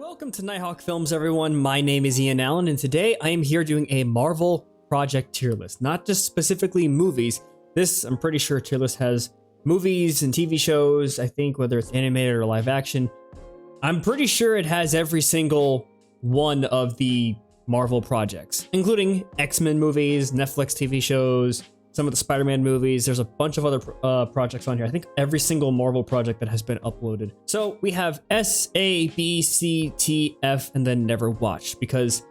Welcome to Nighthawk Films, everyone. My name is Ian Allen, and today I am here doing a Marvel project tier list. Not just specifically movies. This, I'm pretty sure, tier list has movies and TV shows, I think, whether it's animated or live action. I'm pretty sure it has every single one of the Marvel projects, including X-Men movies, Netflix TV shows, some of the Spider-Man movies. There's a bunch of other projects on here. I think every single Marvel project that has been uploaded. So we have S, A, B, C, T, F, and then never watched, because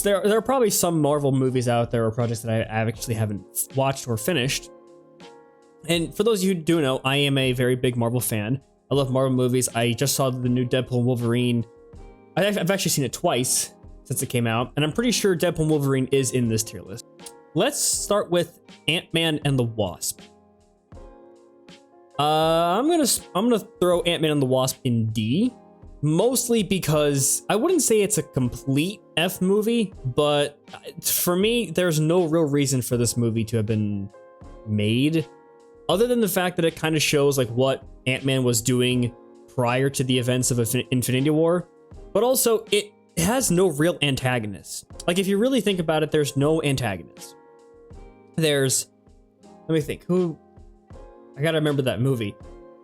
there are probably some Marvel movies out there or projects that I actually haven't watched or finished. And for those of you who do know, I am a very big Marvel fan. I love Marvel movies. I just saw the new Deadpool and Wolverine. I've actually seen it twice since it came out, and I'm pretty sure Deadpool and Wolverine is in this tier list. Let's start with Ant-Man and the Wasp. I'm gonna throw Ant-Man and the Wasp in D, mostly because I wouldn't say it's a complete F movie, but for me, there's no real reason for this movie to have been made, other than the fact that it kind of shows like what Ant-Man was doing prior to the events of Infinity War, but also it has no real antagonist. Like, if you really think about it, there's no antagonist. Let me think, I gotta remember that movie.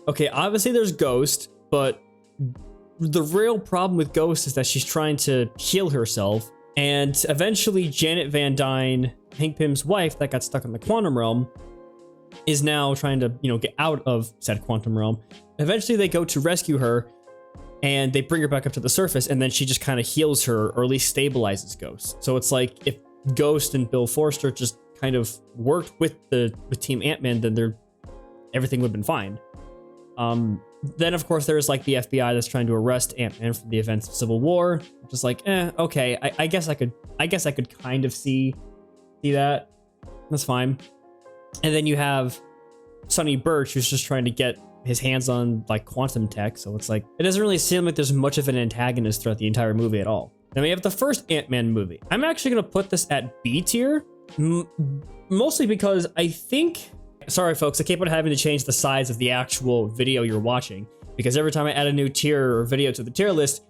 Okay, obviously there's Ghost, but the real problem with Ghost is that she's trying to heal herself, and eventually Janet Van Dyne, Hank Pym's wife that got stuck in the quantum realm, is now trying to, get out of said quantum realm. Eventually they go to rescue her, and they bring her back up to the surface, and then she just kind of heals her, or at least stabilizes Ghost. So it's like, if Ghost and Bill Forster just kind of worked with Team Ant-Man, then everything would have been fine. Then of course there's like the FBI that's trying to arrest Ant-Man for the events of Civil War. Just like, okay, I guess I could kind of see that. That's fine. And then you have Sonny Birch, who's just trying to get his hands on like quantum tech, so it's like it doesn't really seem like there's much of an antagonist throughout the entire movie at all. Then we have the first Ant-Man movie. I'm actually gonna put this at B tier, mostly because I think, sorry folks, I keep on having to change the size of the actual video you're watching, because every time I add a new tier or video to the tier list,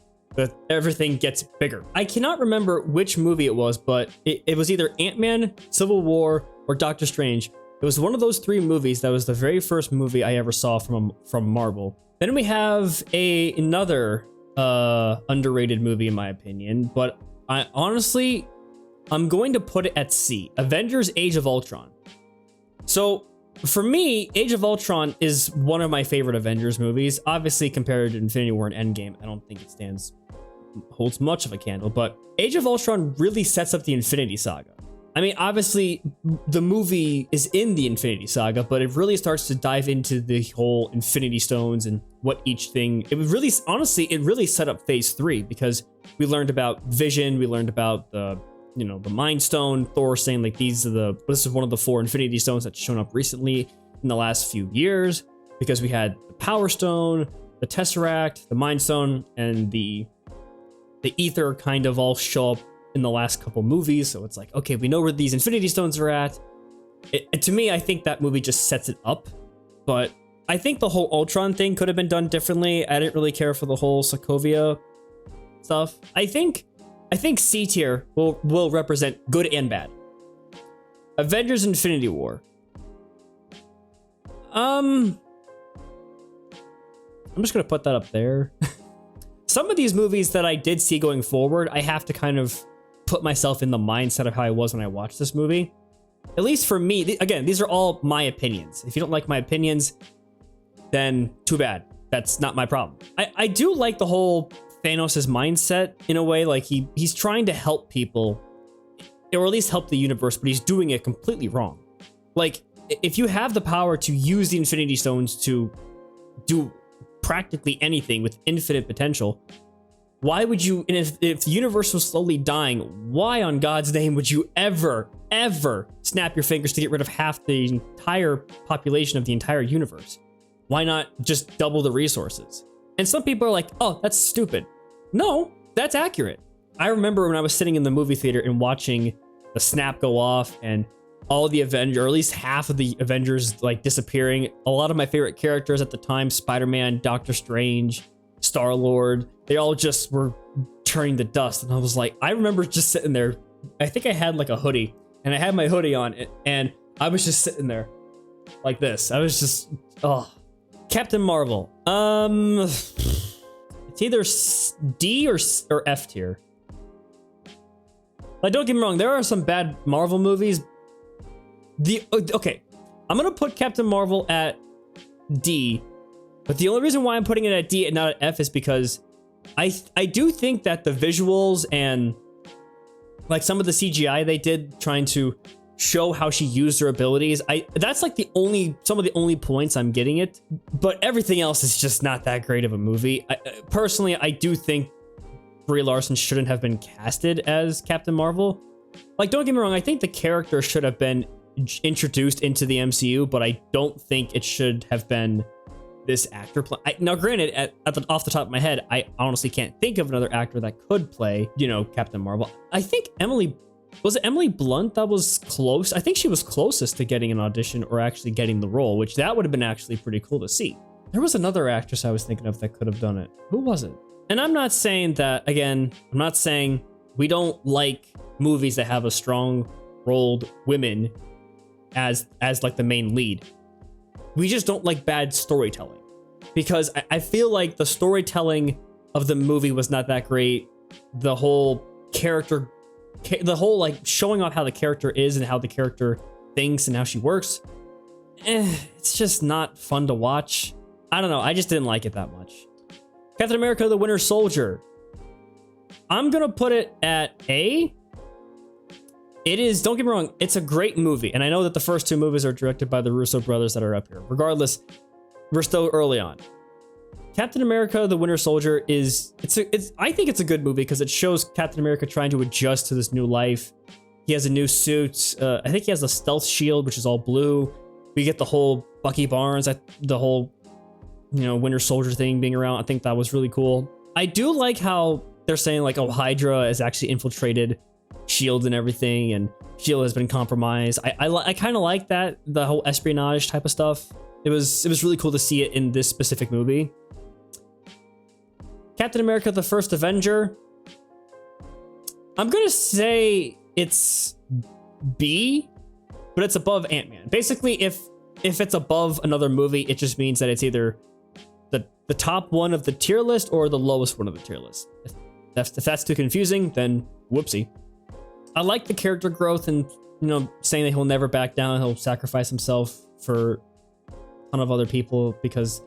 everything gets bigger. I cannot remember which movie it was, but it was either Ant-Man, Civil War, or Doctor Strange. It was one of those three movies that was the very first movie I ever saw from Marvel. Then we have another underrated movie in my opinion, but I'm going to put it at C, Avengers Age of Ultron. So for me, Age of Ultron is one of my favorite Avengers movies. Obviously compared to Infinity War and Endgame, I don't think it holds much of a candle, but Age of Ultron really sets up the Infinity Saga. I mean, obviously, the movie is in the Infinity Saga, but it really starts to dive into the whole Infinity Stones and what each thing... It really set up Phase 3, because we learned about Vision, we learned about the Mind Stone, Thor saying, like, this is one of the 4 Infinity Stones that's shown up recently in the last few years, because we had the Power Stone, the Tesseract, the Mind Stone, and the Ether kind of all show up in the last couple movies. So it's like, okay, we know where these Infinity Stones are at. To me, I think that movie just sets it up, but I think the whole Ultron thing could have been done differently. I didn't really care for the whole Sokovia stuff. I think C tier will represent good and bad. Avengers Infinity War. I'm just gonna put that up there. Some of these movies that I did see going forward, I have to kind of put myself in the mindset of how I was when I watched this movie. At least for me, again, these are all my opinions. If you don't like my opinions, then too bad. That's not my problem. I do like the whole Thanos' mindset in a way. Like he's trying to help people, or at least help the universe, but he's doing it completely wrong. Like, if you have the power to use the Infinity Stones to do practically anything with infinite potential, why would you, and if the universe was slowly dying, why on God's name would you ever snap your fingers to get rid of half the entire population of the entire universe? Why not just double the resources? And some people are like, oh, that's stupid. No, that's accurate. I remember when I was sitting in the movie theater and watching the snap go off and all the Avengers, or at least half of the Avengers, like disappearing. A lot of my favorite characters at the time, Spider-Man, Doctor Strange, Star-Lord, they all just were turning to dust. And I was like, I remember just sitting there. I think I had like a hoodie, and I had my hoodie on, and I was just sitting there like this. I was just, oh. Captain Marvel. It's either D or F tier. Like, don't get me wrong, there are some bad Marvel movies. Okay, I'm gonna put Captain Marvel at D, but the only reason why I'm putting it at D and not at F is because I do think that the visuals and like some of the CGI they did trying to show how she used her abilities, that's like some of the only points I'm getting it, but everything else is just not that great of a movie. Personally, I do think Brie Larson shouldn't have been casted as Captain Marvel. Like, don't get me wrong, I think the character should have been introduced into the MCU, but I don't think it should have been this actor now granted, off the top of my head, I honestly can't think of another actor that could play, Captain Marvel. I think was it Emily Blunt that was close? I think she was closest to getting an audition or actually getting the role, which that would have been actually pretty cool to see. There was another actress I was thinking of that could have done it. Who was it? And I'm not saying that, again, I'm not saying we don't like movies that have a strong-rolled women as like the main lead. We just don't like bad storytelling, because I feel like the storytelling of the movie was not that great. The whole like showing off how the character is and how the character thinks and how she works, it's just not fun to watch. I don't know, I just didn't like it that much. Captain America: The Winter Soldier, I'm gonna put it at A. It is, don't get me wrong, it's a great movie, and I know that the first two movies are directed by the Russo brothers that are up here. Regardless, we're still early on. Captain America: The Winter Soldier I think it's a good movie because it shows Captain America trying to adjust to this new life. He has a new suit. I think he has a stealth shield, which is all blue. We get the whole Bucky Barnes, the whole, Winter Soldier thing being around. I think that was really cool. I do like how they're saying like, oh, Hydra has actually infiltrated SHIELD and everything, and SHIELD has been compromised. I kind of like that, the whole espionage type of stuff. It was really cool to see it in this specific movie. Captain America: The First Avenger, I'm gonna say it's B, but it's above Ant-Man. Basically, if it's above another movie, it just means that it's either the top one of the tier list or the lowest one of the tier list. If that's too confusing, then whoopsie. I like the character growth and, saying that he'll never back down, he'll sacrifice himself for a ton of other people, because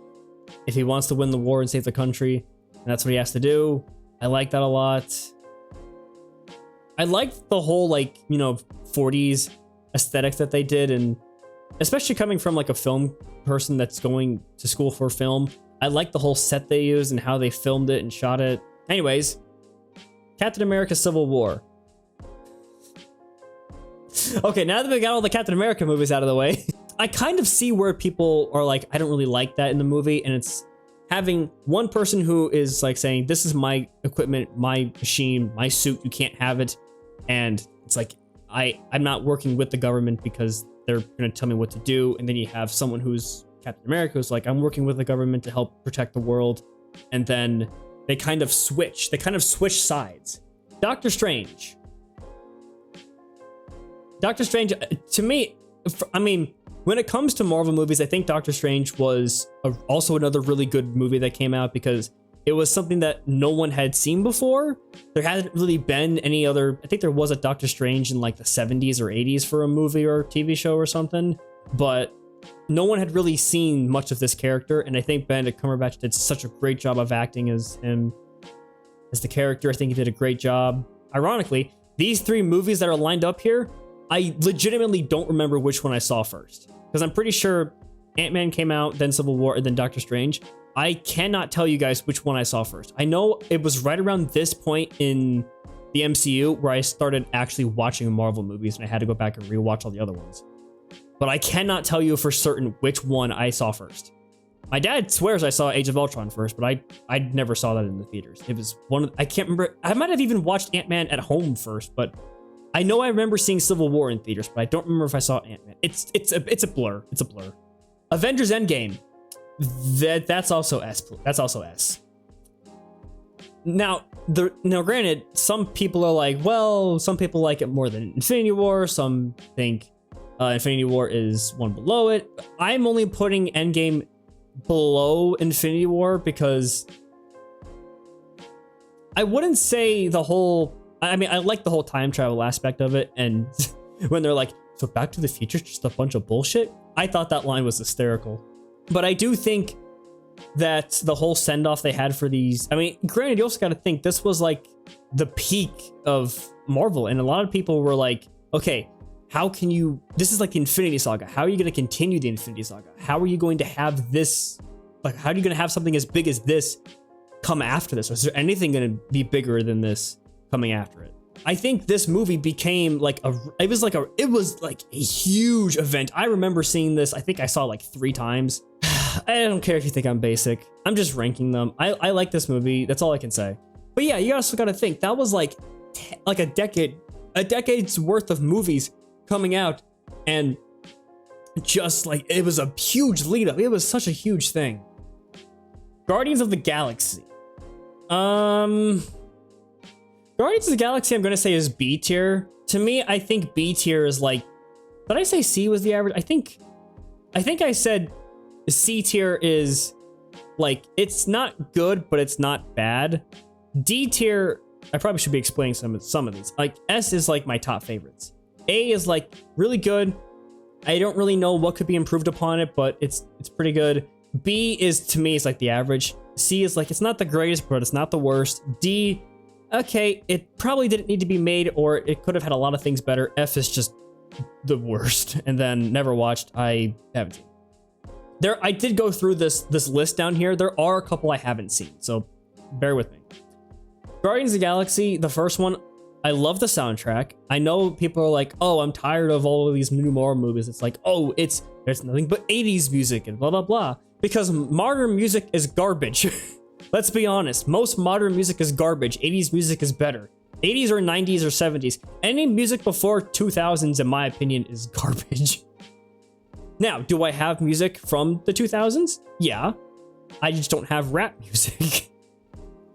if he wants to win the war and save the country, and that's what he has to do. I like that a lot. I like the whole 40s aesthetic that they did, and especially coming from like a film person that's going to school for film, I like the whole set they used and how they filmed it and shot it. Anyways, Captain America: Civil War. Okay, now that we got all the Captain America movies out of the way, I kind of see where people are like, I don't really like that in the movie, and it's having one person who is like saying, this is my equipment, my machine, my suit, you can't have it. And it's like, I'm not working with the government because they're going to tell me what to do. And then you have someone who's Captain America who's like, I'm working with the government to help protect the world. And then they kind of switch sides. Doctor Strange, to me, when it comes to Marvel movies, I think Doctor Strange was also another really good movie that came out because it was something that no one had seen before. There hasn't really been any other. I think there was a Doctor Strange in like the 70s or 80s for a movie or TV show or something, but no one had really seen much of this character. And I think Benedict Cumberbatch did such a great job of acting as him, as the character. I think he did a great job. Ironically, these three movies that are lined up here, I legitimately don't remember which one I saw first, because I'm pretty sure Ant-Man came out, then Civil War, and then Doctor Strange. I cannot tell you guys which one I saw first. I know it was right around this point in the MCU where I started actually watching Marvel movies, and I had to go back and rewatch all the other ones. But I cannot tell you for certain which one I saw first. My dad swears I saw Age of Ultron first, but I never saw that in the theaters. It was I can't remember. I might have even watched Ant-Man at home first, but I know I remember seeing Civil War in theaters, but I don't remember if I saw Ant-Man. It's a blur. It's a blur. Avengers Endgame. That's also S. That's also S. now granted, some people are like, well, some people like it more than Infinity War. Some think Infinity War is one below it. I'm only putting Endgame below Infinity War because I wouldn't say the whole. I mean, I like the whole time travel aspect of it, and when they're like, "So Back to the Future is just a bunch of bullshit," I thought that line was hysterical. But I do think that the whole send off they had for these. I mean, granted, you also got to think this was like the peak of Marvel, and a lot of people were like, "Okay, how can you? This is like the Infinity Saga. How are you going to continue the Infinity Saga? How are you going to have this? Like, how are you going to have something as big as this come after this? Or is there anything going to be bigger than this coming after it?" I think this movie became like it was like a huge event. I remember seeing this. I think I saw it like 3 times. I don't care if you think I'm basic. I'm just ranking them. I like this movie. That's all I can say. But yeah, you also got to think that was like a decade's worth of movies coming out, and just like it was a huge lead up. It was such a huge thing. Guardians of the Galaxy. Guardians of the Galaxy, I'm gonna say is B tier. To me, I think B tier is like. Did I say C was the average? I think I said C tier is like it's not good, but it's not bad. D tier, I probably should be explaining some of these. Like S is like my top favorites. A is like really good. I don't really know what could be improved upon it, but it's pretty good. B is to me is like the average. C is like it's not the greatest, but it's not the worst. D, okay, it probably didn't need to be made, or it could have had a lot of things better. F is just the worst. And then never watched. I haven't seen. I did go through this list down here. There are a couple I haven't seen, so bear with me. Guardians of the Galaxy, the first one, I love the soundtrack. I know people are like, oh, I'm tired of all of these new Marvel movies. It's like, oh, there's nothing but 80s music and blah, blah, blah. Because modern music is garbage. Let's be honest. Most modern music is garbage. 80s music is better. 80s or 90s or 70s. Any music before 2000s, in my opinion, is garbage. Now, do I have music from the 2000s? Yeah. I just don't have rap music.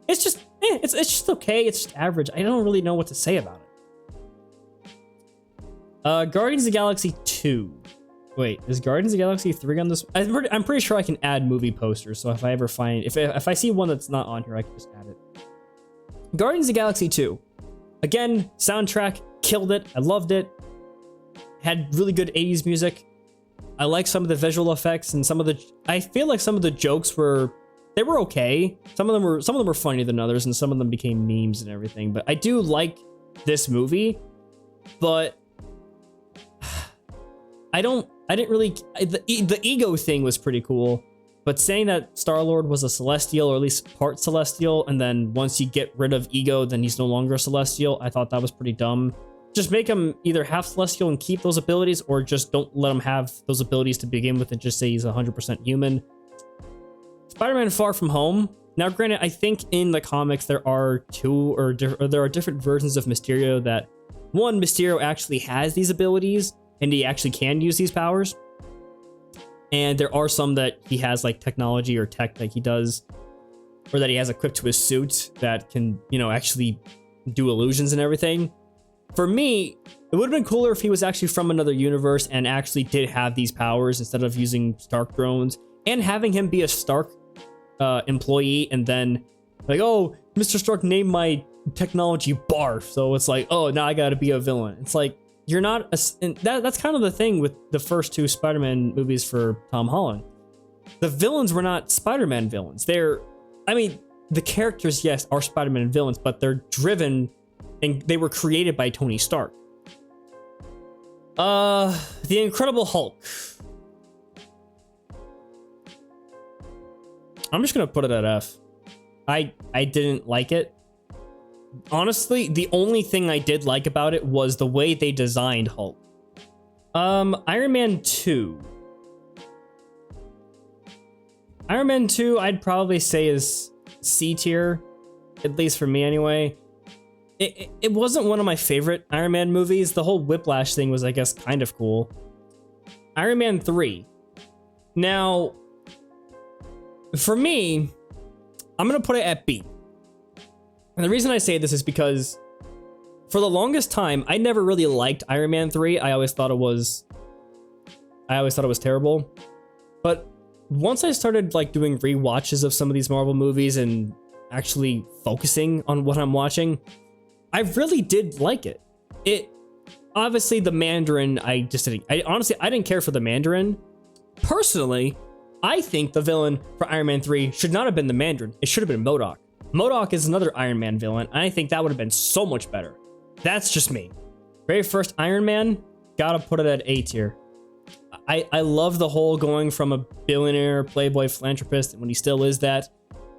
It's just, it's just okay. It's just average. I don't really know what to say about it. Guardians of the Galaxy 2. Wait, is Guardians of the Galaxy 3 on this? I'm pretty sure I can add movie posters. So if I ever find, if I see one that's not on here, I can just add it. Guardians of the Galaxy 2. Again, soundtrack, killed it. I loved it. Had really good 80s music. I like some of the visual effects and I feel like some of the jokes were okay. Some of them were funnier than others, and some of them became memes and everything. But I do like this movie, but I didn't really. The ego thing was pretty cool, but saying that Star-Lord was a Celestial, or at least part Celestial, and then once you get rid of ego, then he's no longer a Celestial, I thought that was pretty dumb. Just make him either half Celestial and keep those abilities, or just don't let him have those abilities to begin with and just say he's 100% human. Spider-Man Far From Home. Now, granted, I think in the comics there are there are different versions of Mysterio that one, Mysterio actually has these abilities and he actually can use these powers. And there are some that he has like technology or tech that he does, or that he has equipped to his suit that can, actually do illusions and everything. For me, it would have been cooler if he was actually from another universe and actually did have these powers instead of using Stark drones, and having him be a Stark employee, and then like, oh, Mr. Stark named my technology Barf, so it's like, oh, now I gotta be a villain. It's like, you're not that's kind of the thing with the first 2 Spider-Man movies for Tom Holland. The villains were not Spider-Man villains. The characters, yes, are Spider-Man villains, but they're driven and they were created by Tony Stark. The Incredible Hulk. I'm just gonna put it at F. I didn't like it. Honestly, the only thing I did like about it was the way they designed Hulk. Iron Man 2. Iron Man 2, I'd probably say is C tier, at least for me anyway. It wasn't one of my favorite Iron Man movies. The whole Whiplash thing was, I guess, kind of cool. Iron Man 3. Now, for me, I'm gonna put it at B. And the reason I say this is because for the longest time, I never really liked Iron Man 3. I always thought it was terrible. But once I started like doing rewatches of some of these Marvel movies and actually focusing on what I'm watching, I really did like it. It obviously the Mandarin, I didn't care for the Mandarin. Personally, I think the villain for Iron Man 3 should not have been the Mandarin. It should have been MODOK. MODOK is another Iron Man villain, and I think that would have been so much better. That's just me. Very first Iron Man, gotta put it at A tier. I love the whole going from a billionaire playboy philanthropist, and when he still is that,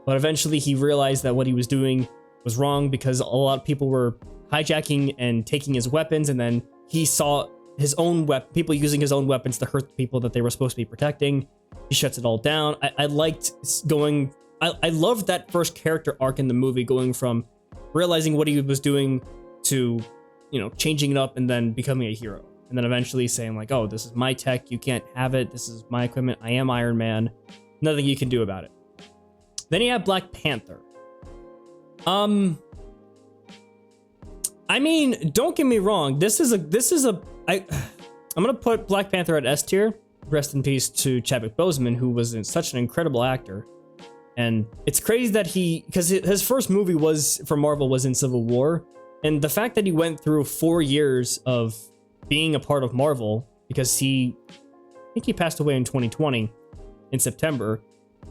but eventually he realized that what he was doing was wrong because a lot of people were hijacking and taking his weapons, and then he saw his own people using his own weapons to hurt the people that they were supposed to be protecting. He shuts it all down. I liked going. I loved that first character arc in the movie, going from realizing what he was doing to, changing it up and then becoming a hero. And then eventually saying like, oh, this is my tech. You can't have it. This is my equipment. I am Iron Man. Nothing you can do about it. Then you have Black Panther. I mean, don't get me wrong. I'm gonna put Black Panther at S tier. Rest in peace to Chadwick Boseman, who was such an incredible actor. And it's crazy that because his first movie for Marvel was in Civil War. And the fact that he went through 4 years of being a part of Marvel, because I think he passed away in 2020 in September.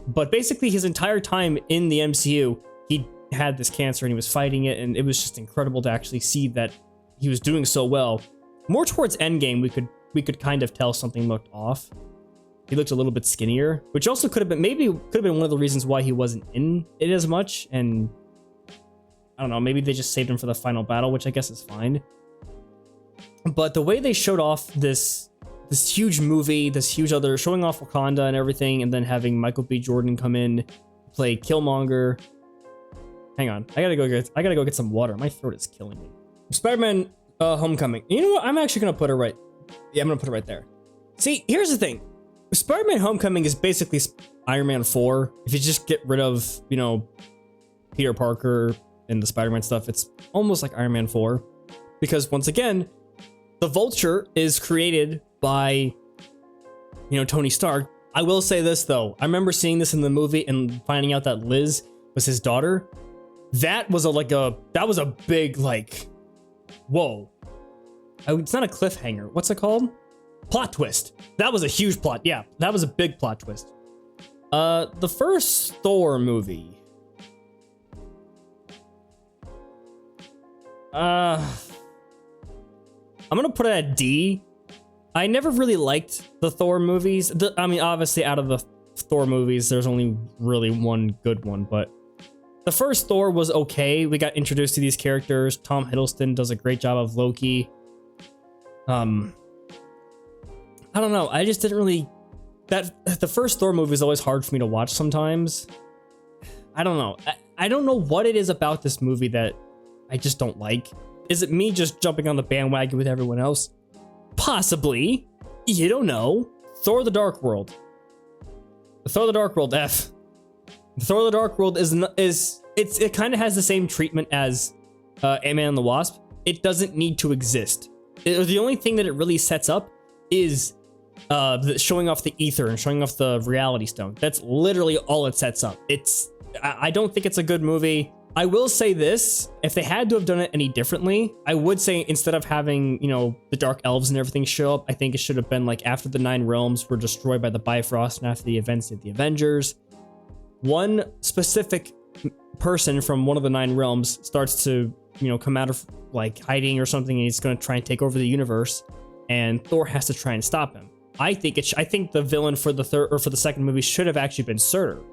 But basically his entire time in the MCU, he had this cancer and he was fighting it. And it was just incredible to actually see that he was doing so well. More towards Endgame, we could kind of tell something looked off. He looked a little bit skinnier, which also could have been one of the reasons why he wasn't in it as much. And I don't know, maybe they just saved him for the final battle, which I guess is fine. But the way they showed off this huge movie, showing off Wakanda and everything, and then having Michael B. Jordan come in, play Killmonger. Hang on, I gotta go get some water. My throat is killing me. Spider-Man Homecoming. You know what? I'm actually gonna put it right. Yeah, I'm gonna put it right there. See, here's the thing. Spider-Man Homecoming is basically Iron Man 4. If you just get rid of, Peter Parker and the Spider-Man stuff, it's almost like Iron Man 4. Because once again, the Vulture is created by, Tony Stark. I will say this though. I remember seeing this in the movie and finding out that Liz was his daughter. That was a big, whoa. It's not a cliffhanger. What's it called? Plot twist. That was a huge plot. Yeah, that was a big plot twist. The first Thor movie. I'm gonna put it at D. I never really liked the Thor movies. Obviously, out of the Thor movies, there's only really one good one, but the first Thor was okay. We got introduced to these characters. Tom Hiddleston does a great job of Loki. I don't know. I just didn't really. The first Thor movie is always hard for me to watch sometimes. I don't know. I don't know what it is about this movie that I just don't like. Is it me just jumping on the bandwagon with everyone else? Possibly. You don't know. Thor: The Dark World. Thor: The Dark World F. Thor: The Dark World it kind of has the same treatment as Ant-Man and the Wasp. It doesn't need to exist. The only thing that it really sets up is showing off the ether and showing off the reality stone. That's literally all it sets up. I don't think it's a good movie. I will say this, if they had to have done it any differently, I would say instead of having, the Dark Elves and everything show up, I think it should have been like after the 9 realms were destroyed by the Bifrost and after the events of the Avengers, one specific person from one of the 9 realms starts to, come out of hiding or something, and he's going to try and take over the universe, and Thor has to try and stop him. I think the villain for the second movie should have actually been Surtur,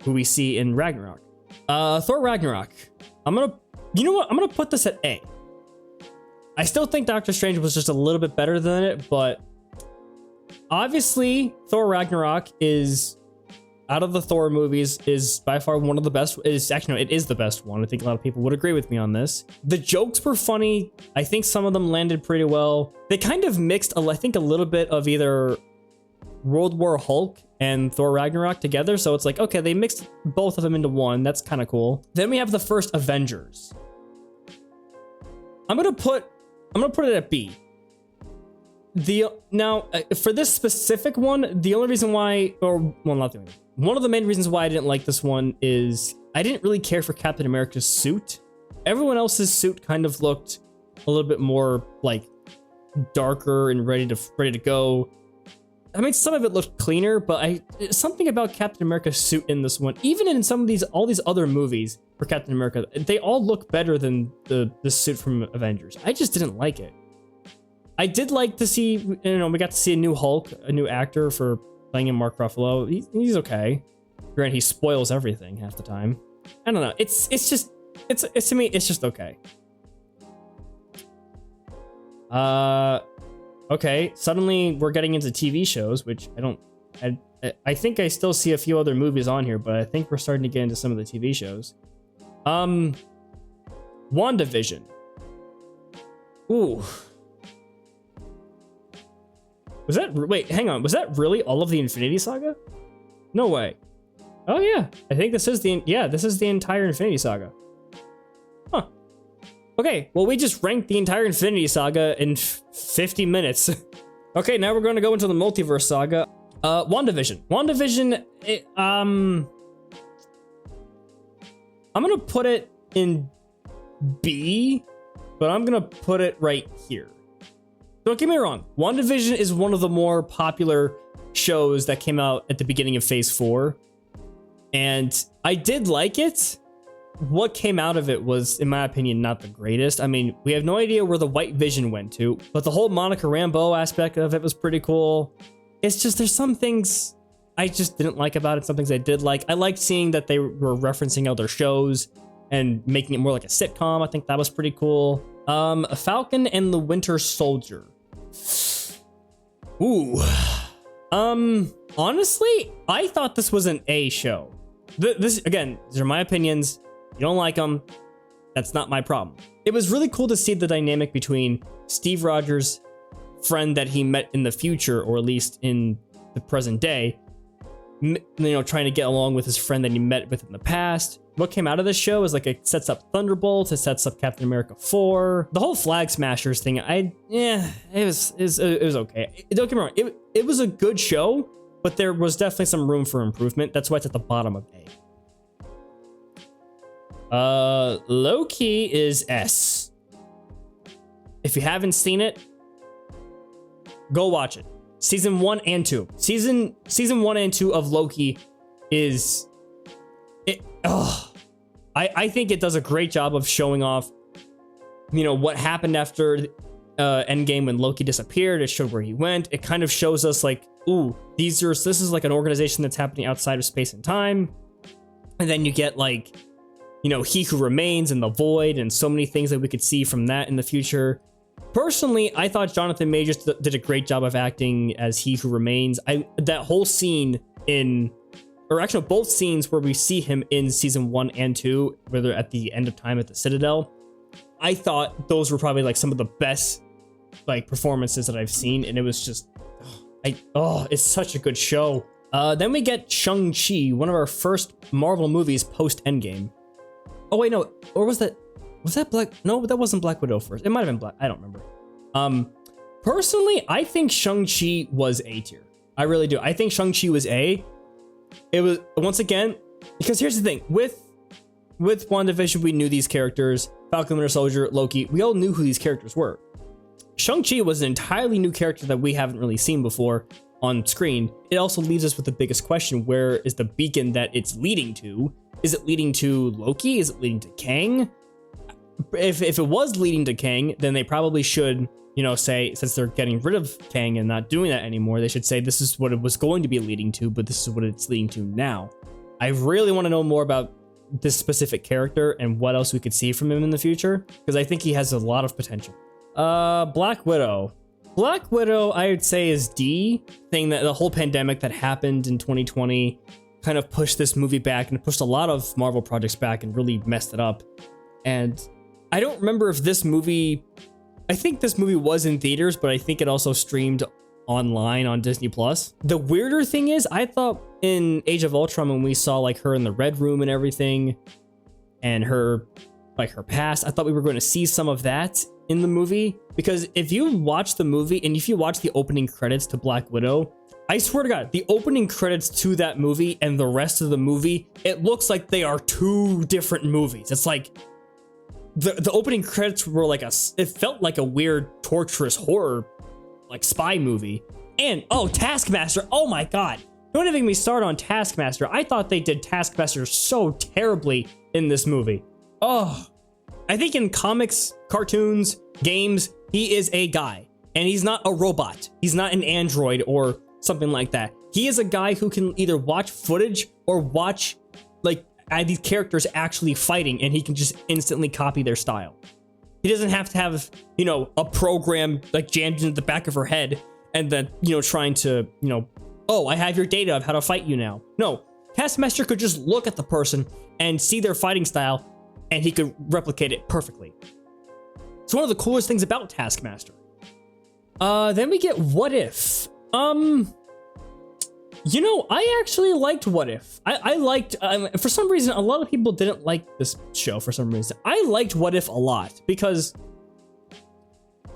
who we see in Ragnarok. Thor Ragnarok. I'm gonna put this at A. I still think Doctor Strange was just a little bit better than it, but obviously Thor Ragnarok is, out of the Thor movies, is by far one of the best. It is the best one. I think a lot of people would agree with me on this. The jokes were funny. I think some of them landed pretty well. They kind of mixed, I think, a little bit of either World War Hulk and Thor Ragnarok together. So it's like, okay, they mixed both of them into one. That's kind of cool. Then we have the first Avengers. I'm gonna put it at B. For this specific one, the only reason why, not the only, one of the main reasons why I didn't like this one is I didn't really care for Captain America's suit. Everyone else's suit kind of looked a little bit more like darker and ready to go. I mean, some of it looked cleaner, but something about Captain America's suit in this one, even in all these other movies for Captain America, they all look better than the suit from Avengers. I just didn't like it. I did like to see, we got to see a new Hulk, a new actor for playing him, Mark Ruffalo. He's okay. Granted, he spoils everything half the time. I don't know. It's to me, it's just okay. Okay, suddenly we're getting into TV shows, which I think I still see a few other movies on here, but I think we're starting to get into some of the TV shows. WandaVision. Ooh. Wait, hang on. Was that really all of the Infinity Saga? No way. Oh yeah, I think this is the entire Infinity Saga. Huh. Okay, well, we just ranked the entire Infinity Saga in 50 minutes. Okay, now we're going to go into the Multiverse Saga. WandaVision. WandaVision, I'm going to put it in B, but I'm going to put it right here. Don't get me wrong, WandaVision is one of the more popular shows that came out at the beginning of Phase 4, and I did like it. What came out of it was, in my opinion, not the greatest. I mean, we have no idea where the White Vision went to, but the whole Monica Rambeau aspect of it was pretty cool. It's just, there's some things I just didn't like about it, some things I did like. I liked seeing that they were referencing other shows and making it more like a sitcom. I think that was pretty cool. Falcon and the Winter Soldier. Ooh. Honestly, I thought this was an A show. This, again, these are my opinions. You don't like them, that's not my problem. It was really cool to see the dynamic between Steve Rogers' friend that he met in the future, or at least in the present day, trying to get along with his friend that he met with in the past. What came out of this show is like, it sets up Thunderbolt, it sets up Captain America 4. The whole Flag Smashers thing, it was okay. Don't get me wrong, it was a good show, but there was definitely some room for improvement. That's why it's at the bottom of A. Loki is S. If you haven't seen it, go watch it. Season 1 and 2. Season 1 and 2 of Loki is it. I think it does a great job of showing off, what happened after Endgame when Loki disappeared. It showed where he went. It kind of shows us like, ooh, this is like an organization that's happening outside of space and time. And then you get like, He Who Remains and the Void and so many things that we could see from that in the future. Personally, I thought Jonathan Majors did a great job of acting as He Who Remains. That whole scene both scenes where we see him in season 1 and 2, whether at the end of time at the Citadel, I thought those were probably like some of the best like performances that I've seen, and it was just, it's such a good show. Then we get Shang-Chi, one of our first Marvel movies post Endgame. Oh wait, no, or was that Black? No, that wasn't Black Widow first. It might have been Black. I don't remember. Personally, I think Shang-Chi was A tier. I really do. I think Shang-Chi was A. It was, once again, because here's the thing, with WandaVision, we knew these characters, Falcon, Winter Soldier, Loki, we all knew who these characters were. Shang-Chi was an entirely new character that we haven't really seen before on screen. It also leaves us with the biggest question: where is the beacon that it's leading to? Is it leading to Loki? Is it leading to Kang? If it was leading to Kang, then they probably should, say, since they're getting rid of Kang and not doing that anymore, they should say this is what it was going to be leading to, but this is what it's leading to now. I really want to know more about this specific character and what else we could see from him in the future, because I think he has a lot of potential. Black Widow. Black Widow, I would say, is D, saying that the whole pandemic that happened in 2020 kind of pushed this movie back and pushed a lot of Marvel projects back and really messed it up. And I don't remember if this movie, I think this movie was in theaters, but I think it also streamed online on Disney Plus. The weirder thing is, I thought in Age of Ultron, when we saw like her in the Red Room and everything, and her past, I thought we were going to see some of that in the movie. Because if you watch the movie and if you watch the opening credits to Black Widow, I swear to God, the opening credits to that movie and the rest of the movie, it looks like they are two different movies. It's like the opening credits were like it felt like a weird, torturous horror, like spy movie. And oh, Taskmaster, oh my God. Don't even get me started on Taskmaster. I thought they did Taskmaster so terribly in this movie. Oh, I think in comics, cartoons, games, he is a guy and he's not a robot. He's not an android or something like that. He is a guy who can either watch footage or watch like these characters actually fighting, and he can just instantly copy their style. He doesn't have to have, you know, a program like jammed into the back of her head and then, you know, trying to, you know, oh, I have your data of how to fight you now. No, Taskmaster could just look at the person and see their fighting style, and he could replicate it perfectly. It's one of the coolest things about Taskmaster. Then we get What If. You know, I actually liked What If. I liked, for some reason, a lot of people didn't like this show for some reason. I liked What If a lot because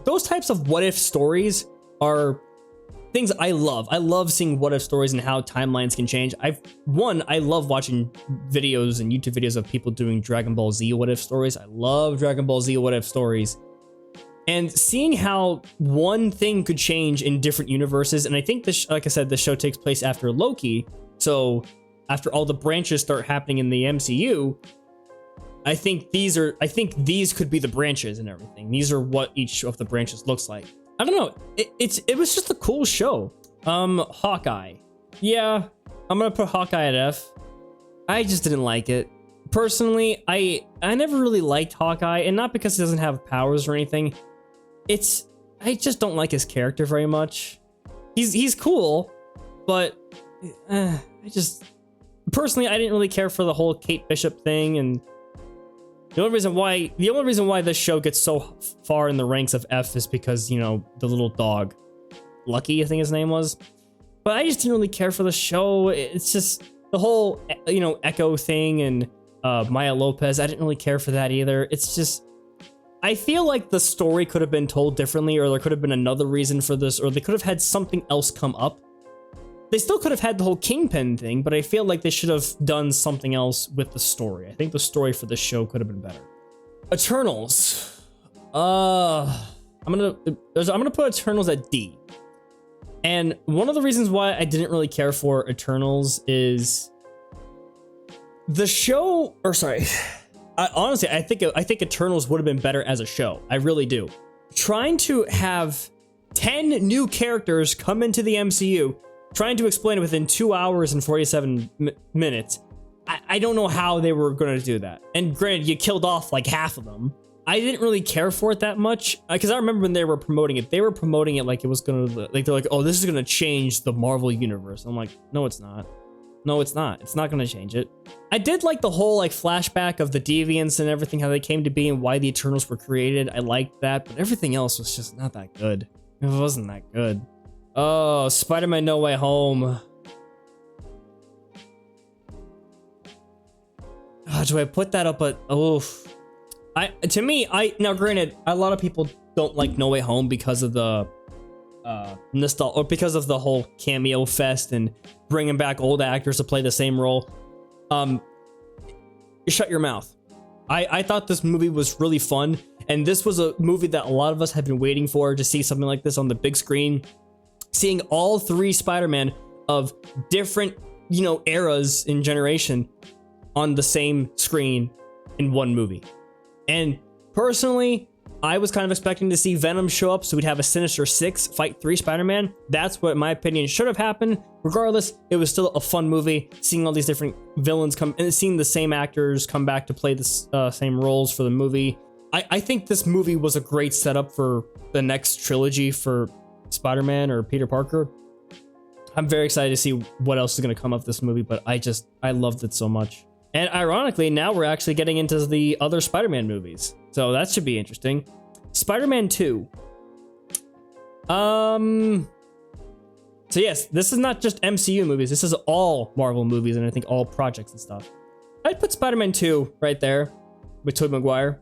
those types of what if stories are things I love. I love seeing what if stories and how timelines can change. I love watching videos and YouTube videos of people doing Dragon Ball Z what if stories. I love Dragon Ball Z what if stories. And seeing how one thing could change in different universes, and I think this, like I said, the show takes place after Loki. So after all the branches start happening in the MCU, I think these could be the branches and everything. These are what each of the branches looks like. I don't know. It was just a cool show. Hawkeye. Yeah, I'm gonna put Hawkeye at F. I just didn't like it. Personally, I never really liked Hawkeye, and not because he doesn't have powers or anything. I just don't like his character very much. He's cool, but personally, I didn't really care for the whole Kate Bishop thing, and the only reason why this show gets so far in the ranks of F is because, you know, the little dog, Lucky, I think his name was. But I just didn't really care for the show. It's just the whole, you know, Echo thing and Maya Lopez. I didn't really care for that either. It's just, I feel like the story could have been told differently, or there could have been another reason for this, or they could have had something else come up. They still could have had the whole Kingpin thing, but I feel like they should have done something else with the story. I think the story for this show could have been better. Eternals. I'm gonna put Eternals at D. And one of the reasons why I didn't really care for Eternals is the show, or sorry, honestly, I think Eternals would have been better as a show. I really do. Trying to have 10 new characters come into the MCU, trying to explain it within 2 hours and 47 minutes. I don't know how they were going to do that. And granted, you killed off like half of them. I didn't really care for it that much because I remember when they were promoting it like it was going to, like, they're like, oh, this is going to change the Marvel universe. I'm like, no, it's not. No, it's not. It's not going to change it. I did like the whole like flashback of the Deviants and everything, how they came to be and why the Eternals were created. I liked that, but everything else was just not that good. It wasn't that good. Oh, Spider-Man No Way Home. Oh, do I put that up at, oof. Now granted, a lot of people don't like No Way Home because of the nostalgia, or because of the whole cameo fest and bringing back old actors to play the same role. Shut your mouth. I thought this movie was really fun, and this was a movie that a lot of us have been waiting for, to see something like this on the big screen. Seeing all three Spider-Man of different, you know, eras in generation on the same screen in one movie. And personally, I was kind of expecting to see Venom show up so we'd have a Sinister Six fight 3 Spider-Man. That's what, in my opinion, should have happened. Regardless, it was still a fun movie, seeing all these different villains come and seeing the same actors come back to play the same roles for the movie. I think this movie was a great setup for the next trilogy for Spider-Man or Peter Parker. I'm very excited to see what else is going to come of this movie, but I loved it so much. And ironically, now we're actually getting into the other Spider-Man movies, so that should be interesting. Spider-Man 2. So yes, this is not just MCU movies. This is all Marvel movies, and I think all projects and stuff. I'd put Spider-Man 2 right there with Tobey Maguire.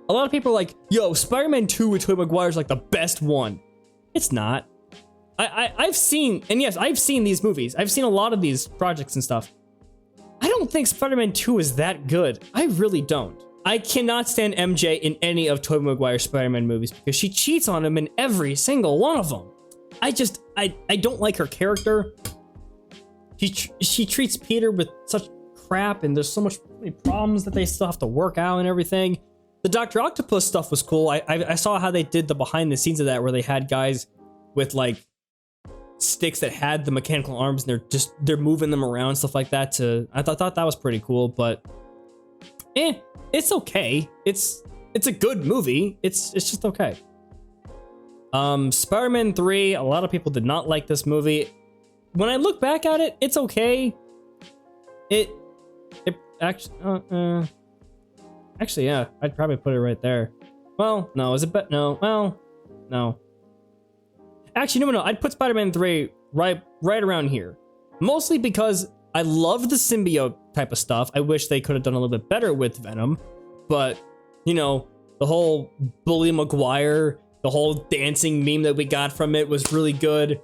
A lot of people are like, yo, Spider-Man 2 with Tobey Maguire is like the best one. It's not. I've seen, and yes, I've seen these movies. I've seen a lot of these projects and stuff. I don't think Spider-Man 2 is that good. I really don't. I cannot stand MJ in any of Tobey Maguire's Spider-Man movies because she cheats on him in every single one of them. I don't like her character. She treats Peter with such crap, and there's so many problems that they still have to work out and everything. The Dr. Octopus stuff was cool. I saw how they did the behind the scenes of that, where they had guys with like sticks that had the mechanical arms, and they're moving them around, stuff like that. I thought that was pretty cool, but it's okay. It's a good movie. It's just okay. Spider-Man 3, a lot of people did not like this movie. When I look back at it, it's okay. It actually, actually, yeah, I'd probably put it right there. Well, no, is it no, well, no. Actually, no, I'd put Spider-Man 3 right around here. Mostly because I love the symbiote type of stuff. I wish they could have done a little bit better with Venom. But, you know, the whole Bully Maguire, the whole dancing meme that we got from it was really good.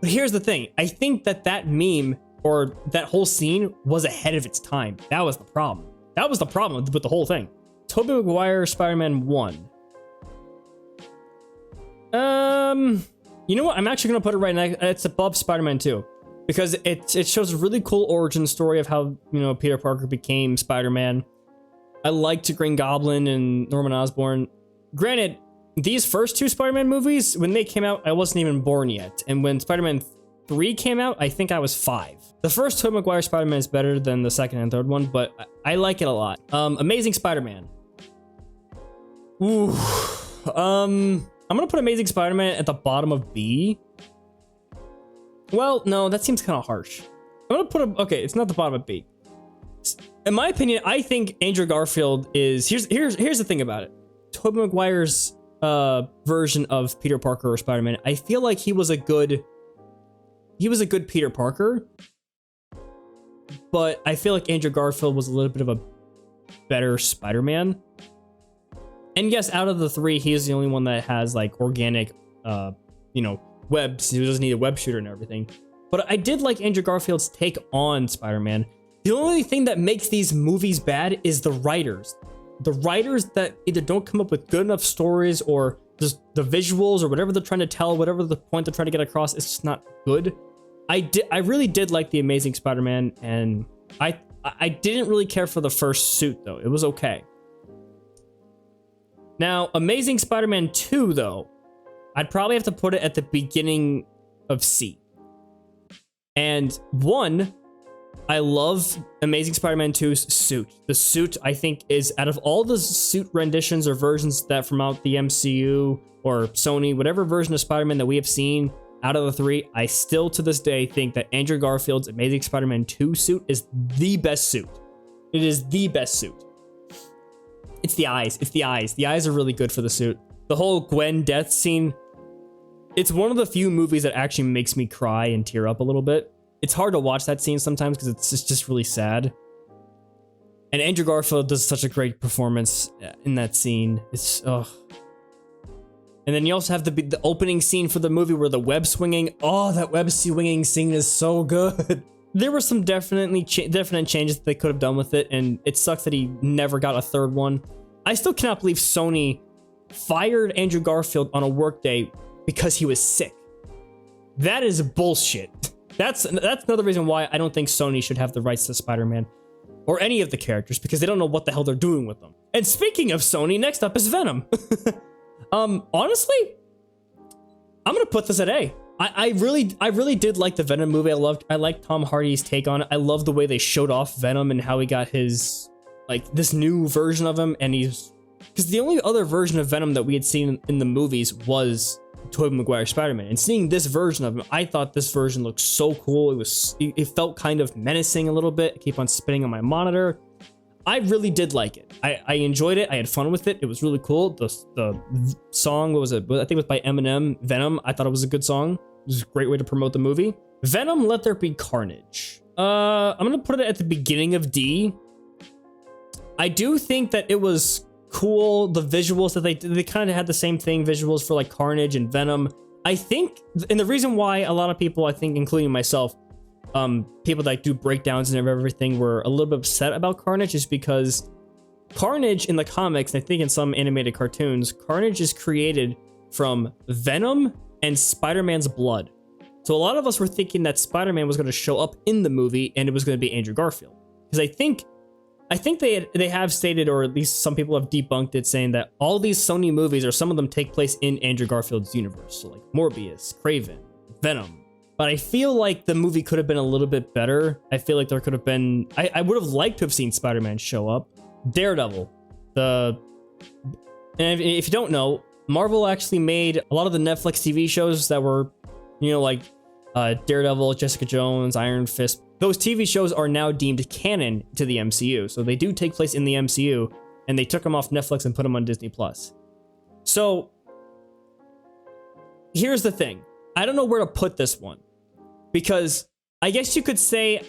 But here's the thing. I think that meme, or that whole scene, was ahead of its time. That was the problem. That was the problem with the whole thing. Tobey Maguire, Spider-Man 1. You know what? I'm actually going to put it right next. It's above Spider-Man 2. Because it shows a really cool origin story of how, you know, Peter Parker became Spider-Man. I liked Green Goblin and Norman Osborn. Granted, these first two Spider-Man movies, when they came out, I wasn't even born yet. And when Spider-Man 3 came out, I think I was 5. The first Tobey Maguire Spider-Man is better than the second and third one, but I like it a lot. Amazing Spider-Man. Ooh. I'm gonna put Amazing Spider-Man at the bottom of B. Well, no, that seems kind of harsh. I'm gonna put him. Okay, it's not the bottom of B. In my opinion, I think Andrew Garfield is. Here's the thing about it. Tobey Maguire's version of Peter Parker or Spider-Man. I feel like he was a good Peter Parker, but I feel like Andrew Garfield was a little bit of a better Spider-Man. And yes, out of the three, he is the only one that has like organic, you know, webs. He doesn't need a web shooter and everything. But I did like Andrew Garfield's take on Spider-Man. The only thing that makes these movies bad is the writers. The writers that either don't come up with good enough stories, or just the visuals, or whatever they're trying to tell, whatever the point they're trying to get across, it's just not good. I really did like The Amazing Spider-Man, and I didn't really care for the first suit though. It was okay. Now, Amazing Spider-Man 2, though, I'd probably have to put it at the beginning of C. And 1, I love Amazing Spider-Man 2's suit. The suit, I think, is out of all the suit renditions or versions that from out the MCU or Sony, whatever version of Spider-Man that we have seen out of the 3, I still to this day think that Andrew Garfield's Amazing Spider-Man 2 suit is the best suit. It is the best suit. It's the eyes. It's the eyes. The eyes are really good for the suit. The whole Gwen death scene, it's one of the few movies that actually makes me cry and tear up a little bit. It's hard to watch that scene sometimes because it's just really sad. And Andrew Garfield does such a great performance in that scene. It's, ugh. And then you also have the opening scene for the movie where the web swinging. Oh, that web swinging scene is so good. There were some definite changes that they could have done with it, and it sucks that he never got a third one. I still cannot believe Sony fired Andrew Garfield on a workday because he was sick. That is bullshit. That's another reason why I don't think Sony should have the rights to Spider-Man or any of the characters, because they don't know what the hell they're doing with them. And speaking of Sony, next up is Venom. Honestly, I'm gonna put this at A. I really did like the Venom movie. I liked Tom Hardy's take on it. I love the way they showed off Venom and how he got his, like, this new version of him, and because the only other version of Venom that we had seen in the movies was Tobey Maguire Spider-Man, and seeing this version of him, I thought this version looked so cool. It felt kind of menacing a little bit. I keep on spinning on my monitor. I really did like it. I enjoyed it. I had fun with it. It was really cool. The song, what was it? I think it was by Eminem, Venom. I thought it was a good song. was a great way to promote the movie. Venom, Let There Be Carnage. I'm gonna put it at the beginning of D. I do think that it was cool, the visuals that they kind of had the same thing, visuals for like Carnage and Venom. I think, and the reason why a lot of people, I think, including myself, people that do breakdowns and everything were a little bit upset about Carnage is because Carnage in the comics, and I think in some animated cartoons, Carnage is created from Venom and Spider-Man's blood. So a lot of us were thinking that Spider-Man was going to show up in the movie and it was going to be Andrew Garfield. Because I think they have stated, or at least some people have debunked it, saying that all these Sony movies, or some of them, take place in Andrew Garfield's universe. So like Morbius, Kraven, Venom. But I feel like the movie could have been a little bit better. I feel like there could have been... I would have liked to have seen Spider-Man show up. Daredevil. And if you don't know, Marvel actually made a lot of the Netflix TV shows that were, you know, like Daredevil, Jessica Jones, Iron Fist. Those TV shows are now deemed canon to the MCU. So they do take place in the MCU, and they took them off Netflix and put them on Disney+. So here's the thing. I don't know where to put this one, because I guess you could say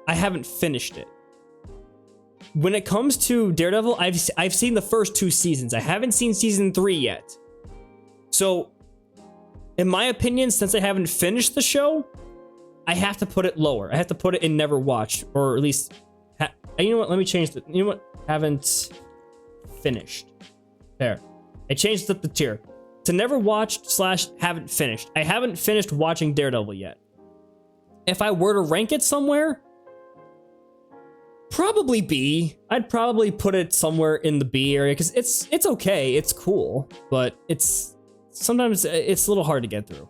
I haven't finished it. When it comes to Daredevil, I've seen the first 2 seasons. I haven't seen season 3 yet. So, in my opinion, since I haven't finished the show, I have to put it lower. I have to put it in never watched, or at least, you know what? Let me change the. You know what? Haven't finished. There, I changed up the tier to never watched / haven't finished. I haven't finished watching Daredevil yet. If I were to rank it somewhere, probably B. I'd probably put it somewhere in the B area because it's okay, it's cool, but sometimes it's a little hard to get through.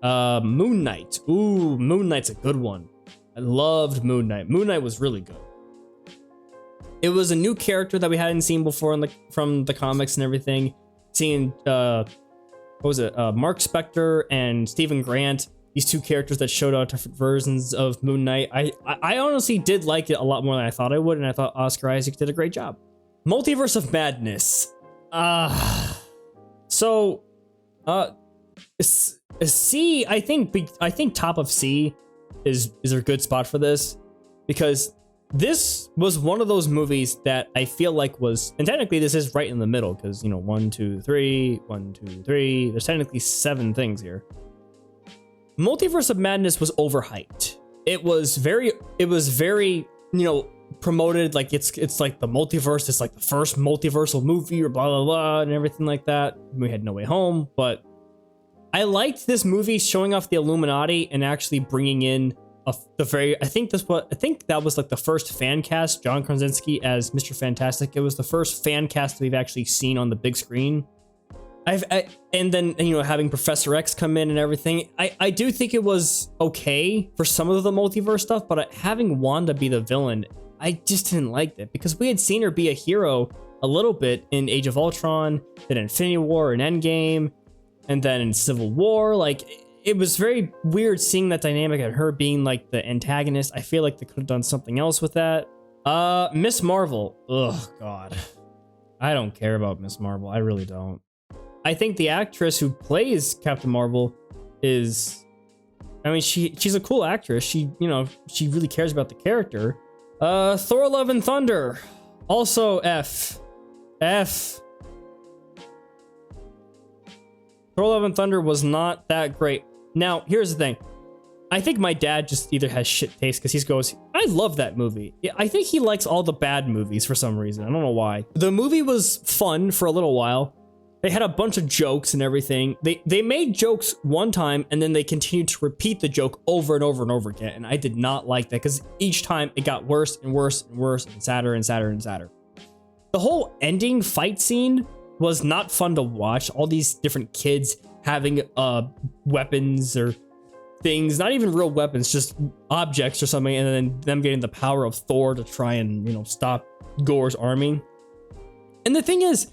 Moon Knight. Ooh, Moon Knight's a good one. I loved Moon Knight. Moon Knight was really good. It was a new character that we hadn't seen before from the comics and everything. Seeing what was it? Mark Spector and Stephen Grant. These 2 characters that showed out different versions of Moon Knight. I honestly did like it a lot more than I thought I would, and I thought Oscar Isaac did a great job. Multiverse of Madness. C, I think top of C is a good spot for this, because this was one of those movies that I feel like was, and technically this is right in the middle, because, you know, 1, 2, 3, 1, 2, 3. There's technically 7 things here. Multiverse of Madness was overhyped. It was very, you know, promoted like it's like the multiverse. It's like the first multiversal movie, or blah blah blah, and everything like that. We had No Way Home, but I liked this movie showing off the Illuminati and actually bringing in I think that was like the first fan cast. John Krasinski as Mr. Fantastic. It was the first fan cast that we've actually seen on the big screen. And then, you know, having Professor X come in and everything, I do think it was okay for some of the multiverse stuff, but having Wanda be the villain, I just didn't like that, because we had seen her be a hero a little bit in Age of Ultron, then Infinity War and Endgame, and then in Civil War. Like, it was very weird seeing that dynamic and her being like the antagonist. I feel like they could have done something else with that. Miss Marvel. Ugh, God. I don't care about Miss Marvel. I really don't. I think the actress who plays Captain Marvel is, I mean, she's a cool actress. She really cares about the character. Thor: Love and Thunder. Also F. Thor: Love and Thunder was not that great. Now, here's the thing. I think my dad just either has shit taste, because he goes, I love that movie. I think he likes all the bad movies for some reason. I don't know why. The movie was fun for a little while. They had a bunch of jokes and everything. They made jokes one time, and then they continued to repeat the joke over and over and over again. And I did not like that, because each time it got worse and worse and worse and sadder and sadder and sadder. The whole ending fight scene was not fun to watch. All these different kids having weapons or things, not even real weapons, just objects or something, and then them getting the power of Thor to try and, you know, stop Gor's army. And the thing is,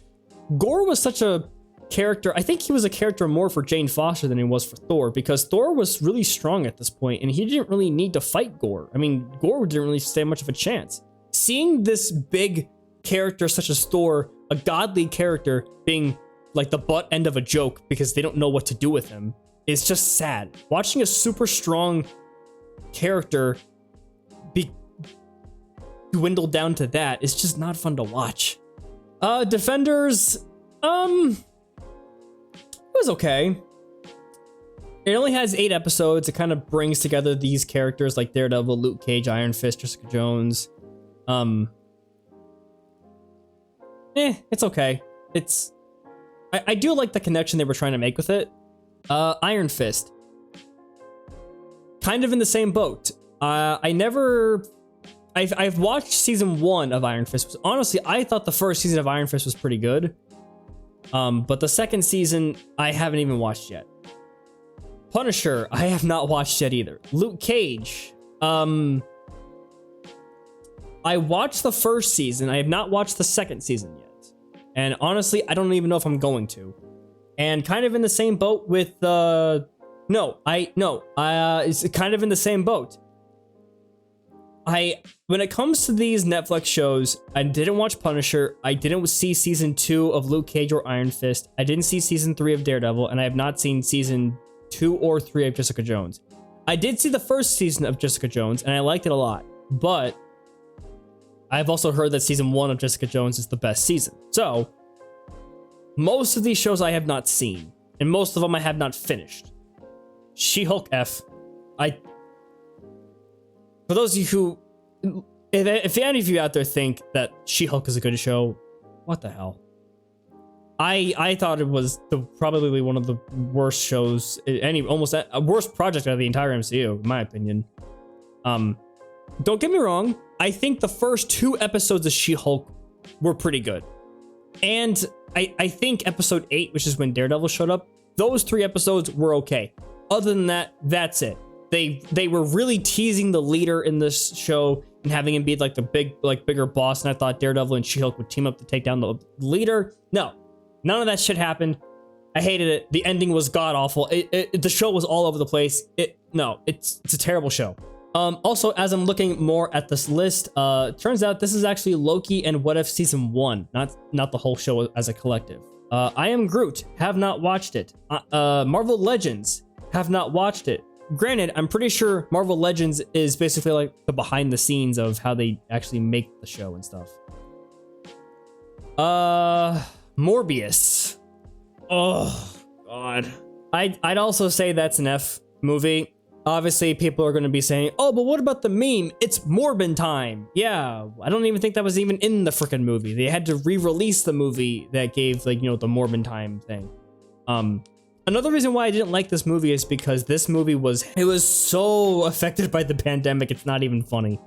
Gorr was such a character. I think he was a character more for Jane Foster than he was for Thor, because Thor was really strong at this point and he didn't really need to fight Gorr. I mean, Gorr didn't really stand much of a chance. Seeing this big character such as Thor, a godly character, being like the butt end of a joke because they don't know what to do with him, is just sad. Watching a super strong character be dwindled down to that is just not fun to watch. Defenders, it was okay. It only has 8 episodes. It kind of brings together these characters like Daredevil, Luke Cage, Iron Fist, Jessica Jones. It's okay. I do like the connection they were trying to make with it. Iron Fist, kind of in the same boat. I've watched season 1 of Iron Fist. Honestly, I thought the first season of Iron Fist was pretty good. But the second season, I haven't even watched yet. Punisher, I have not watched yet either. Luke Cage, I watched the first season. I have not watched the second season yet. And honestly, I don't even know if I'm going to. And kind of in the same boat with, it's kind of in the same boat. When it comes to these Netflix shows, I didn't watch Punisher. I didn't see season 2 of Luke Cage or Iron Fist. I didn't see season 3 of Daredevil, and I have not seen season 2 or 3 of Jessica Jones. I did see the first season of Jessica Jones, and I liked it a lot. But I've also heard that season 1 of Jessica Jones is the best season. So, most of these shows I have not seen, and most of them I have not finished. She-Hulk F. For those of you who, if any of you out there think that She-Hulk is a good show, what the hell? I thought it was probably one of the worst shows, almost a worst project out of the entire MCU, in my opinion. Don't get me wrong, I think the first 2 episodes of She-Hulk were pretty good. And I think episode 8, which is when Daredevil showed up, those 3 episodes were okay. Other than that, that's it. They were really teasing the leader in this show and having him be like the bigger boss, and I thought Daredevil and She-Hulk would team up to take down the leader. No, none of that shit happened. I hated it. The ending was god awful. The show was all over the place. It's a terrible show. Also, as I'm looking more at this list, turns out this is actually Loki and What If season 1, not the whole show as a collective. I Am Groot, have not watched it. Marvel Legends, have not watched it. Granted, I'm pretty sure Marvel Legends is basically like the behind the scenes of how they actually make the show and stuff. Morbius. Oh, God. I'd also say that's an F movie. Obviously, people are going to be saying, oh, but what about the meme? It's Morbin time. Yeah, I don't even think that was even in the freaking movie. They had to re-release the movie that gave, like, the Morbin time thing. Another reason why I didn't like this movie is because this movie was so affected by the pandemic, it's not even funny.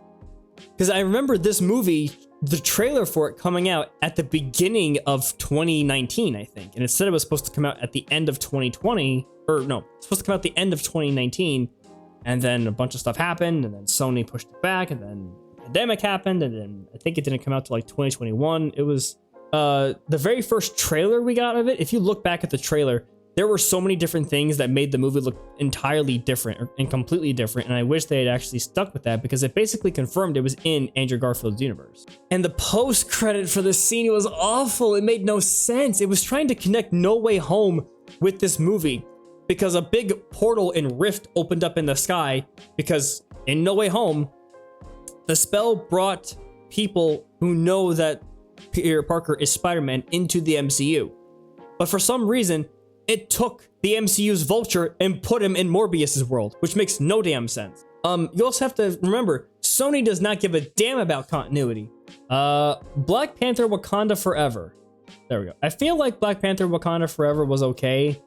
Because I remember this movie, the trailer for it coming out at the beginning of 2019, I think. And it said it was supposed to come out at the end of 2020, or no, it's supposed to come out at the end of 2019. And then a bunch of stuff happened, and then Sony pushed it back, and then the pandemic happened, and then I think it didn't come out till like 2021. It was the very first trailer we got of it. If you look back at the trailer, there were so many different things that made the movie look entirely different and completely different, and I wish they had actually stuck with that because it basically confirmed it was in Andrew Garfield's universe. And the post-credit for this scene was awful. It made no sense. It was trying to connect No Way Home with this movie because a big portal and rift opened up in the sky because in No Way Home, the spell brought people who know that Peter Parker is Spider-Man into the MCU. But for some reason, it took the MCU's Vulture and put him in Morbius's world, which makes no damn sense. You also have to remember, Sony does not give a damn about continuity. Black Panther Wakanda Forever. There we go. I feel like Black Panther Wakanda Forever was okay.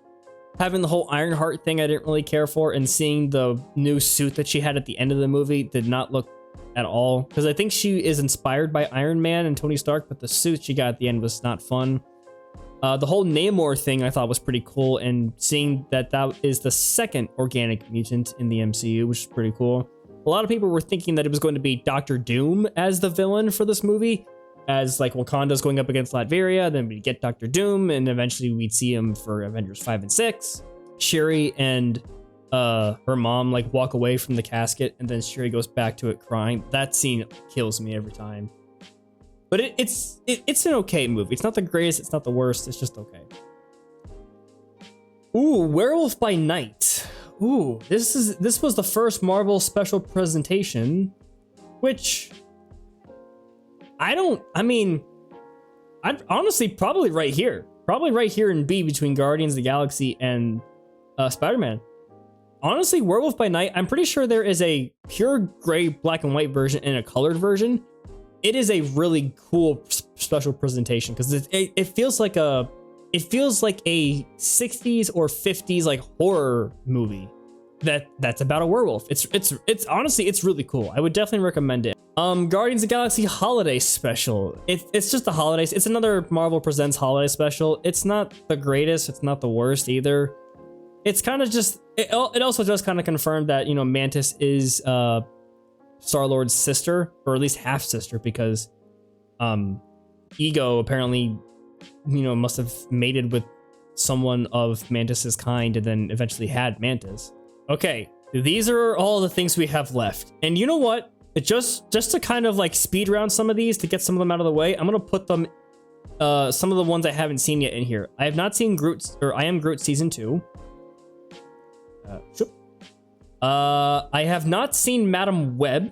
Having the whole Ironheart thing I didn't really care for, and seeing the new suit that she had at the end of the movie did not look at all. Because I think she is inspired by Iron Man and Tony Stark, but the suit she got at the end was not fun. The whole Namor thing I thought was pretty cool, and seeing that is the second organic mutant in the MCU, which is pretty cool. A lot of people were thinking that it was going to be Doctor Doom as the villain for this movie, as like Wakanda's going up against Latveria, then we'd get Doctor Doom, and eventually we'd see him for Avengers 5 and 6. Shuri and her mom like walk away from the casket, and then Shuri goes back to it crying. That scene kills me every time. But it's an okay movie. It's not the greatest, it's not the worst, it's just okay. Ooh, Werewolf by Night. Ooh, this was the first Marvel special presentation, which I'd honestly probably right here in B between Guardians of the Galaxy and Spider-Man. Honestly, Werewolf by Night, I'm pretty sure there is a pure gray, black and white version and a colored version. It is a really cool special presentation because it feels like a 60s or 50s like horror movie that's about a werewolf. It's honestly, it's really cool. I would definitely recommend it. Guardians of the Galaxy holiday special. It's just the holidays. It's another Marvel Presents holiday special. It's not the greatest. It's not the worst either. It's kind of just, it also does kind of confirm that, you know, Mantis is Star-Lord's sister, or at least half sister, because Ego apparently, you know, must have mated with someone of Mantis's kind and then eventually had Mantis. Okay, these are all the things we have left. And you know what? Just to kind of like speed round some of these to get some of them out of the way, I'm gonna put them some of the ones I haven't seen yet in here. I have not seen I Am Groot season 2. I have not seen Madam Web.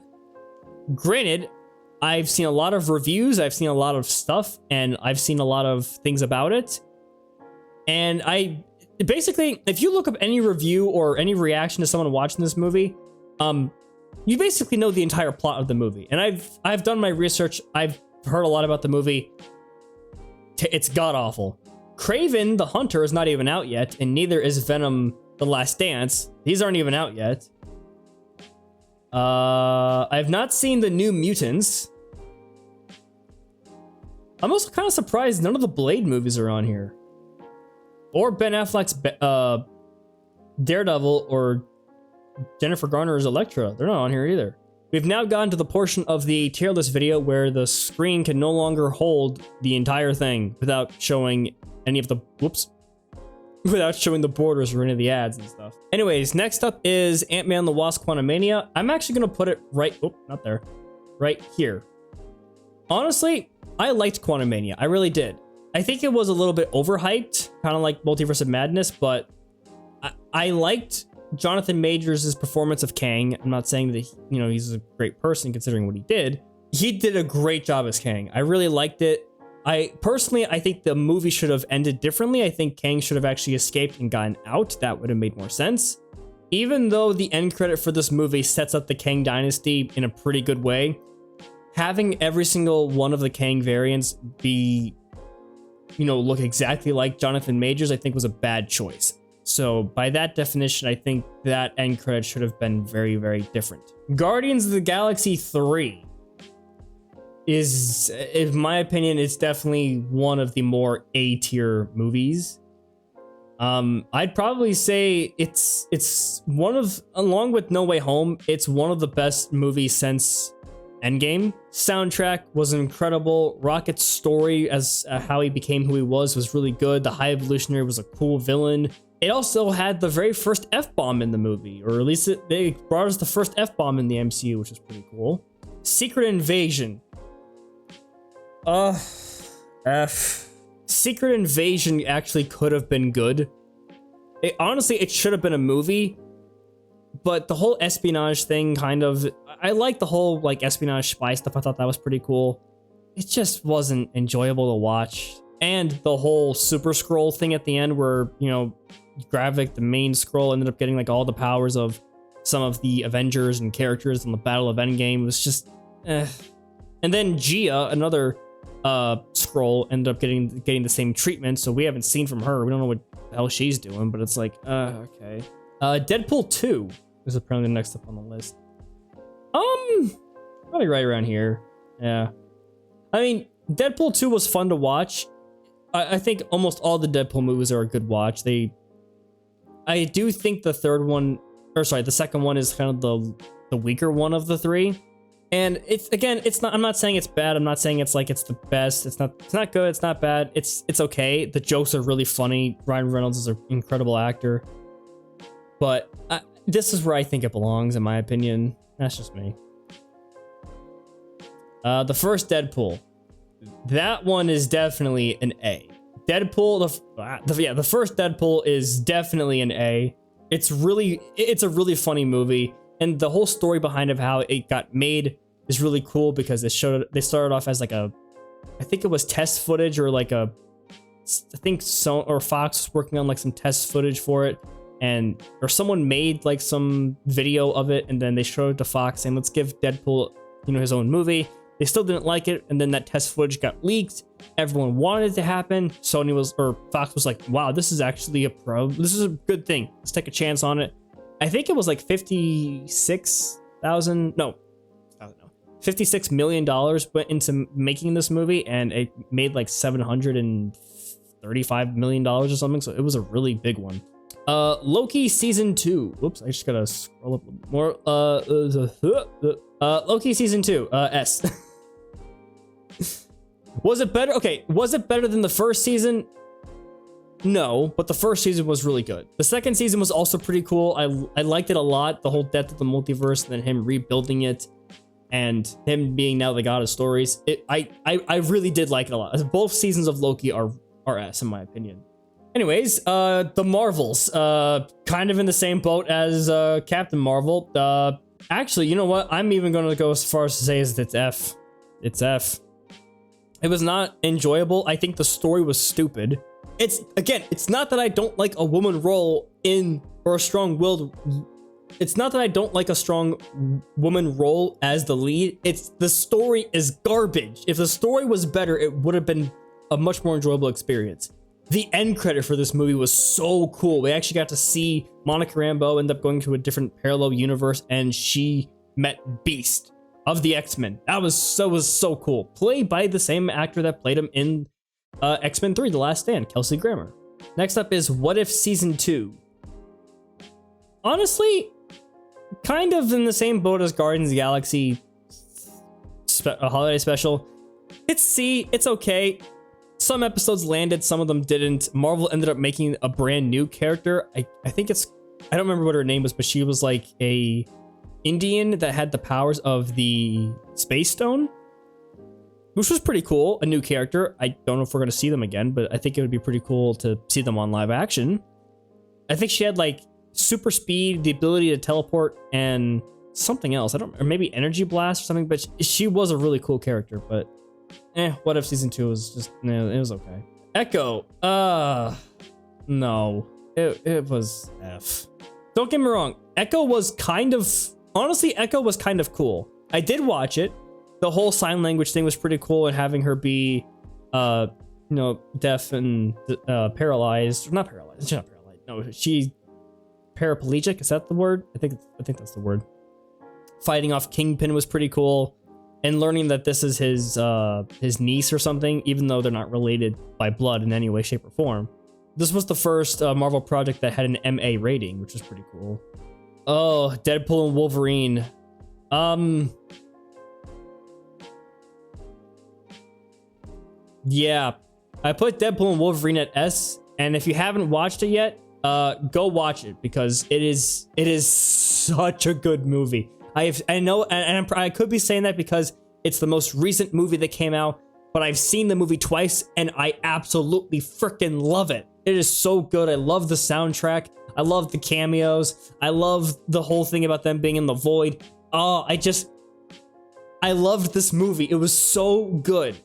Granted, I've seen a lot of reviews, I've seen a lot of stuff, and I've seen a lot of things about it. And basically, if you look up any review or any reaction to someone watching this movie, you basically know the entire plot of the movie. And I've done my research. I've heard a lot about the movie. It's god-awful. Kraven the Hunter is not even out yet, and neither is Venom The Last Dance. These aren't even out yet. I've not seen the New Mutants. I'm also kind of surprised none of the Blade movies are on here. Or Ben Affleck's Daredevil or Jennifer Garner's Elektra. They're not on here either. We've now gotten to the portion of the tier list video where the screen can no longer hold the entire thing without showing any of the... without showing the borders or any of the ads and stuff. Anyways, next up is Ant-Man the Wasp Quantumania. I'm actually going to put it right... Oh, not there. Right here. Honestly, I liked Quantumania. I really did. I think it was a little bit overhyped, kind of like Multiverse of Madness, but I liked Jonathan Majors' performance of Kang. I'm not saying that, you know, he's a great person considering what he did. He did a great job as Kang. I really liked it. I think the movie should have ended differently. I think Kang should have actually escaped and gotten out. That would have made more sense. Even though the end credit for this movie sets up the Kang dynasty in a pretty good way, having every single one of the Kang variants be, you know, look exactly like Jonathan Majors, I think was a bad choice. So by that definition, I think that end credit should have been very, very different. Guardians of the Galaxy 3 is, in my opinion, it's definitely one of the more A-tier movies. I'd probably say it's one of, along with No Way Home, it's one of the best movies since Endgame. Soundtrack was incredible. Rocket's story as how he became who he was really good. The High Evolutionary was a cool villain. It also had the very first F-bomb in the movie, or at least they brought us the first F-bomb in the MCU, which is pretty cool. Secret Invasion. Secret Invasion actually could have been good. Honestly, it should have been a movie, but the whole espionage thing kind of... I like the whole like espionage spy stuff. I thought that was pretty cool. It just wasn't enjoyable to watch. And the whole Super Skrull thing at the end where, you know, Gravik, the main Skrull, ended up getting like all the powers of some of the Avengers and characters in the Battle of Endgame. It was just... And then Gia, another Skrull, ended up getting the same treatment, so we haven't seen from her. We don't know what the hell she's doing, but it's like, okay. Deadpool 2 is apparently the next up on the list. Probably right around here. Yeah. I mean, Deadpool 2 was fun to watch. I think almost all the Deadpool movies are a good watch. I do think the second one is kind of the weaker one of the three. And it's not, I'm not saying it's bad. I'm not saying it's like it's the best. It's not good. It's not bad. It's okay. The jokes are really funny. Ryan Reynolds is an incredible actor. But this is where I think it belongs, in my opinion. That's just me. The first Deadpool. That one is definitely an A. Deadpool, the first Deadpool is definitely an A. It's a really funny movie, and the whole story behind of how it got made is really cool because they started off as like I think it was test footage or like I think Fox was working on like some test footage for it, or someone made like some video of it, and then they showed it to Fox saying, let's give Deadpool, his own movie. They still didn't like it, and then that test footage got leaked. Everyone wanted it to happen. Fox was like, wow, this is actually this is a good thing. Let's take a chance on it. I think it was like $56 million went into making this movie, and it made like $735 million or something. So it was a really big one. Loki season 2. Whoops, I just gotta scroll up a bit more. Loki season 2. S. Was it better? Okay, was it better than the first season? No, but the first season was really good. The second season was also pretty cool. I liked it a lot. The whole depth of the multiverse, and then him rebuilding it, and him being now the god of stories. I really did like it a lot. Both seasons of Loki are S in my opinion. Anyways, the Marvels, kind of in the same boat as Captain Marvel. Actually, you know what? I'm even going to go as far as to say it's F. It's F. It was not enjoyable. I think the story was stupid. It's not that I don't like a woman role or a strong-willed. It's not that I don't like a strong woman role as the lead. It's the story is garbage. If the story was better, it would have been a much more enjoyable experience. The end credit for this movie was so cool. We actually got to see Monica Rambeau end up going to a different parallel universe, and she met Beast of the X-Men. That was so cool. Played by the same actor that played him in X-Men 3: The Last Stand, Kelsey Grammer. Next up is What If Season 2. Honestly, kind of in the same boat as Guardians of the Galaxy holiday special. It's C, it's okay. Some episodes landed, some of them didn't. Marvel ended up making a brand new character. I think I don't remember what her name was, but she was like a Indian that had the powers of the Space Stone, which was pretty cool. A new character. I don't know if we're going to see them again, but I think it would be pretty cool to see them on live action. I think she had like super speed, the ability to teleport, and something else. Or maybe energy blast or something, but she was a really cool character. But What If Season 2 was just, it was okay. Echo. No. It was F. Don't get me wrong. Echo was kind of cool. I did watch it. The whole sign language thing was pretty cool, and having her be, deaf and paralyzed. Not paralyzed. She's not paralyzed. No, she paraplegic. Is that the word? I think that's the word. Fighting off Kingpin was pretty cool, and learning that this is his niece or something, even though they're not related by blood in any way, shape, or form. This was the first Marvel project that had an MA rating, which is pretty cool. Oh, Deadpool and Wolverine. Yeah, I put Deadpool and Wolverine at S, and if you haven't watched it yet, go watch it because it is such a good movie. I know, and I could be saying that because it's the most recent movie that came out, but I've seen the movie twice, and I absolutely freaking love it. It is so good. I love the soundtrack. I love the cameos. I love the whole thing about them being in the void. Oh, I loved this movie. It was so good.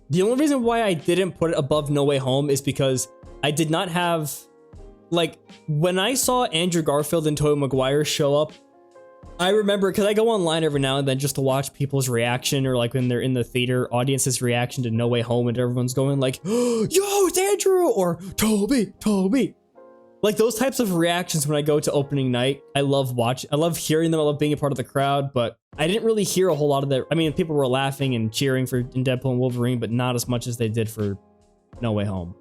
The only reason why I didn't put it above No Way Home is because I did not have, like, when I saw Andrew Garfield and Tobey Maguire show up, I remember, because I go online every now and then just to watch people's reaction, or like when they're in the theater, audience's reaction to No Way Home, and everyone's going like, yo, it's Andrew, or Toby. Like those types of reactions when I go to opening night, I love hearing them. I love being a part of the crowd, but I didn't really hear a whole lot of that. I mean, people were laughing and cheering for Deadpool and Wolverine, but not as much as they did for No Way Home.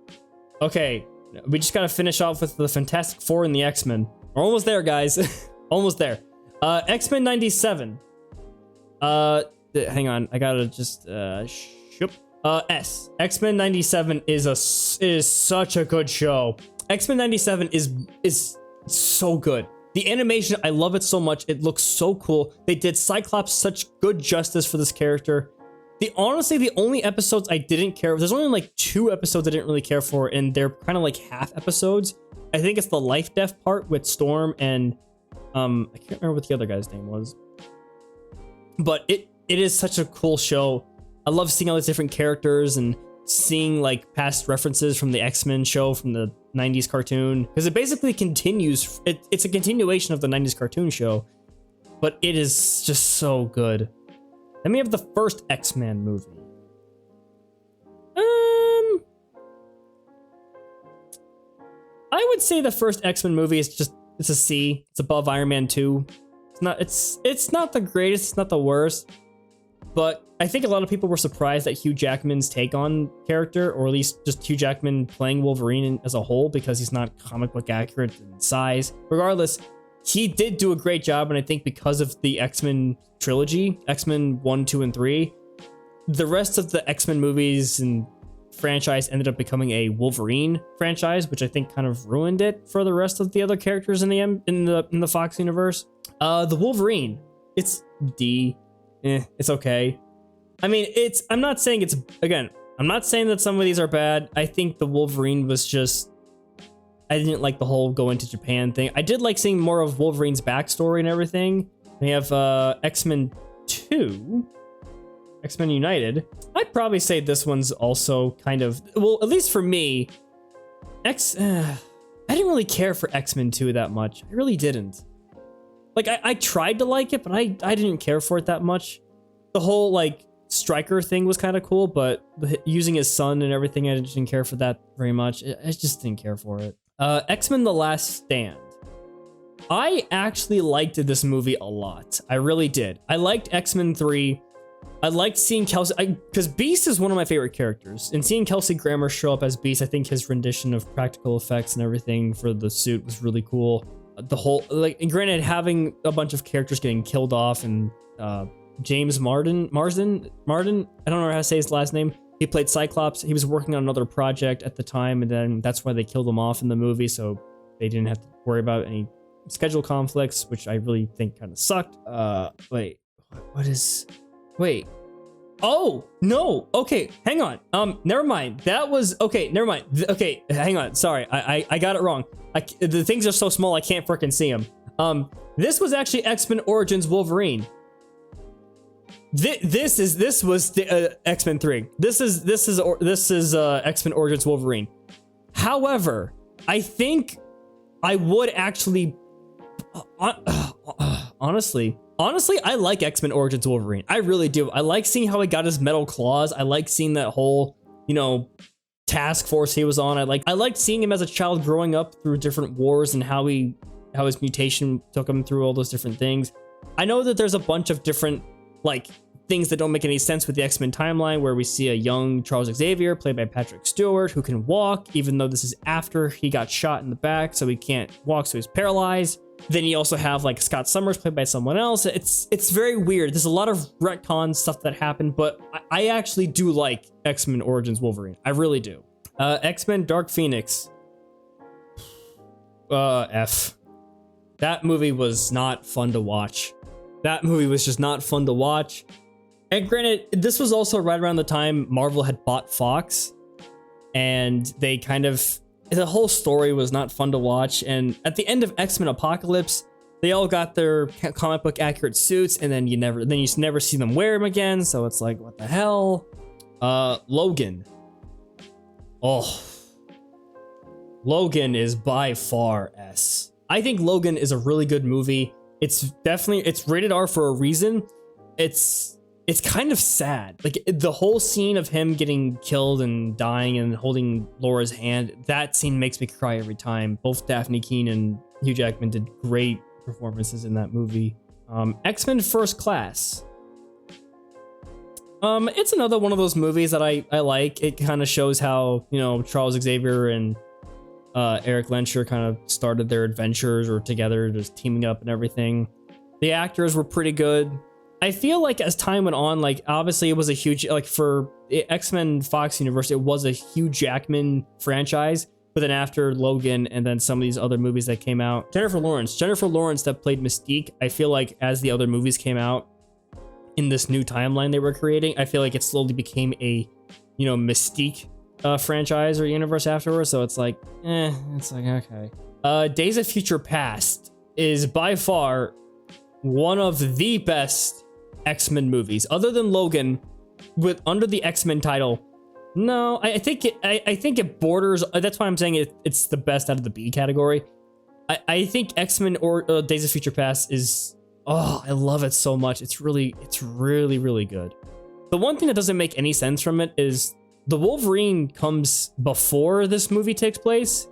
Okay, we just gotta finish off with the Fantastic Four and the X-Men. We're almost there, guys. Almost there. X-Men 97. Hang on, I gotta just S. X-Men 97 is such a good show. X-Men 97 is so good. The animation, I love it so much. It looks so cool. They did Cyclops such good justice for this character. Honestly, the only episodes I didn't care, there's only like 2 episodes I didn't really care for, and they're kind of like half episodes. I think it's the life death part with Storm and I can't remember what the other guy's name was. But it is such a cool show. I love seeing all these different characters and seeing like past references from the X-Men show from the 90s cartoon, because it basically continues. It's a continuation of the 90s cartoon show, but it is just so good. Then we have the first X-Men movie. I would say the first X-Men movie is just, it's a C. It's above Iron Man 2. It's not the greatest, it's not the worst, but I think a lot of people were surprised at Hugh Jackman's take on character, or at least just Hugh Jackman playing Wolverine as a whole, because he's not comic book accurate in size. Regardless, he did do a great job, and I think because of the X-Men trilogy, X-Men 1, 2, and 3, the rest of the X-Men movies and franchise ended up becoming a Wolverine franchise, which I think kind of ruined it for the rest of the other characters in the Fox universe. The Wolverine, it's D. It's okay. I mean, I'm not saying that some of these are bad. I think the Wolverine was just, I didn't like the whole going to Japan thing. I did like seeing more of Wolverine's backstory and everything. We have X-Men 2, X-Men United. I'd probably say this one's also kind of, well, at least for me, I didn't really care for X-Men 2 that much. I really didn't. Like, I tried to like it, but I didn't care for it that much. The whole, like, Stryker thing was kind of cool, but using his son and everything, I didn't care for that very much. I just didn't care for it. X-Men The Last Stand. I actually liked this movie a lot. I really did. I liked X-Men 3. I liked seeing Kelsey, because Beast is one of my favorite characters, and seeing Kelsey Grammer show up as Beast, I think his rendition of practical effects and everything for the suit was really cool. The whole, like, and granted, having a bunch of characters getting killed off, and James Marsden, I don't know how to say his last name. He played Cyclops. He was working on another project at the time, and then that's why they killed him off in the movie, so they didn't have to worry about any schedule conflicts, which I really think kind of sucked. Wait. Oh, no. Okay, hang on. Never mind. That was, okay, never mind. Okay, hang on. Sorry, I got it wrong. The things are so small, I can't freaking see them. This was actually X-Men Origins Wolverine. This was the X-Men 3. This is X-Men Origins Wolverine. However, I think I would actually, honestly, I like X-Men Origins Wolverine. I really do. I like seeing how he got his metal claws. I like seeing that whole, task force he was on. I liked seeing him as a child growing up through different wars and how his mutation took him through all those different things. I know that there's a bunch of different, like, things that don't make any sense with the X-Men timeline, where we see a young Charles Xavier played by Patrick Stewart who can walk, even though this is after he got shot in the back, so he can't walk, so he's paralyzed. Then you also have, like, Scott Summers played by someone else. It's very weird. There's a lot of retcon stuff that happened, but I actually do like X-Men Origins Wolverine. I really do. X-Men Dark Phoenix. F. That movie was not fun to watch. That movie was just not fun to watch. And granted, this was also right around the time Marvel had bought Fox, and they kind of, the whole story was not fun to watch. And at the end of X-Men Apocalypse, they all got their comic book accurate suits, and then you never see them wear them again. So it's like, what the hell? Logan. Oh, Logan is by far S. I think Logan is a really good movie. It's rated R for a reason. It's kind of sad. Like, the whole scene of him getting killed and dying and holding Laura's hand, that scene makes me cry every time. Both Daphne Keane and Hugh Jackman did great performances in that movie. X-Men First Class. It's another one of those movies that I like. It kind of shows how, Charles Xavier and Eric Lenscher kind of started their adventures, or together, just teaming up and everything. The actors were pretty good. I feel like as time went on, like, obviously it was a huge, like, for X-Men Fox Universe, it was a Hugh Jackman franchise. But then after Logan and then some of these other movies that came out, Jennifer Lawrence that played Mystique, I feel like as the other movies came out in this new timeline they were creating. I feel like it slowly became a, Mystique franchise or universe afterwards. So it's like, okay. Days of Future Past is by far one of the best X-Men movies, other than Logan, under the X-Men title. No, I think it borders. That's why I'm saying it's the best out of the B category. I think X-Men or Days of Future Past is. Oh, I love it so much. It's really, really good. The one thing that doesn't make any sense from it is the Wolverine comes before this movie takes place.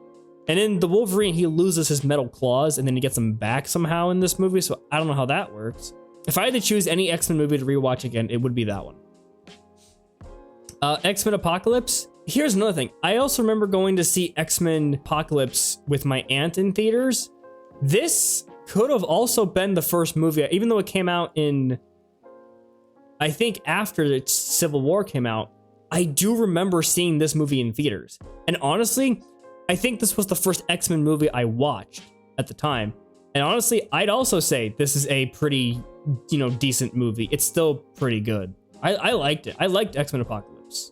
And in the Wolverine, he loses his metal claws and then he gets them back somehow in this movie. So I don't know how that works. If I had to choose any X-Men movie to rewatch again, it would be that one. X-Men Apocalypse. Here's another thing. I also remember going to see X-Men Apocalypse with my aunt in theaters. This could have also been the first movie, even though it came out in, I think after the Civil War came out. I do remember seeing this movie in theaters. And honestly, I think this was the first X-Men movie I watched at the time. And honestly, I'd also say this is a pretty, decent movie. It's still pretty good. I liked it. I liked X-Men Apocalypse.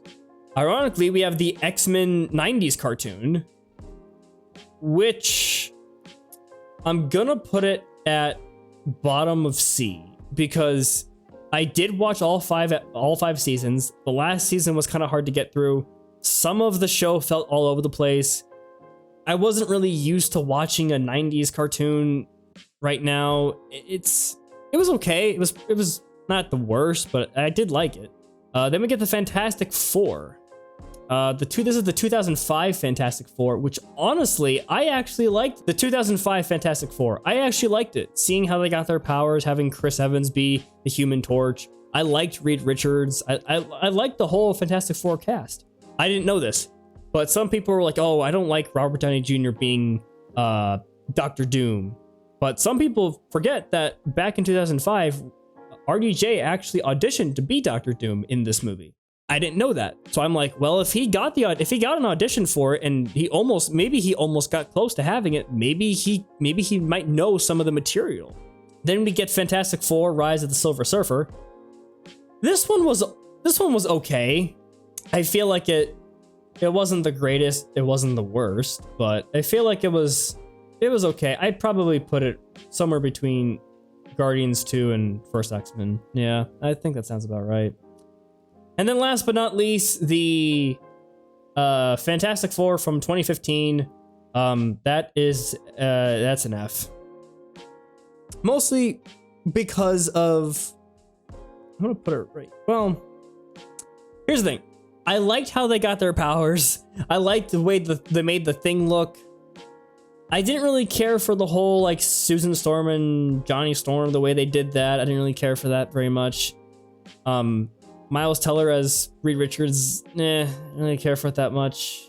Ironically, we have the X-Men 90s cartoon, which I'm gonna put it at bottom of C because I did watch all five seasons. The last season was kind of hard to get through. Some of the show felt all over the place. I wasn't really used to watching a 90s cartoon right now. It was okay. It was not the worst, but I did like it. Then we get the Fantastic Four. This is the 2005 Fantastic Four, which honestly, I actually liked the 2005 Fantastic Four. I actually liked it. Seeing how they got their powers, having Chris Evans be the Human Torch. I liked Reed Richards. I liked the whole Fantastic Four cast. I didn't know this, but some people were like, oh, I don't like Robert Downey Jr. being Dr. Doom. But some people forget that back in 2005, RDJ actually auditioned to be Dr. Doom in this movie. I didn't know that. So I'm like, well, if he got an audition for it and maybe he almost got close to having it, maybe he might know some of the material. Then we get Fantastic Four: Rise of the Silver Surfer. This one was okay. I feel like it wasn't the greatest, it wasn't the worst, but I feel like it was okay. I'd probably put it somewhere between Guardians 2 and First X-Men. Yeah, I think that sounds about right. And then last but not least, the Fantastic Four from 2015. That's an F. Mostly because of, I'm gonna put it right. Well, here's the thing. I liked how they got their powers. I liked the way they made the Thing look. I didn't really care for the whole like Susan Storm and Johnny Storm, the way they did that. I didn't really care for that very much. Miles Teller as Reed Richards, I didn't really care for it that much.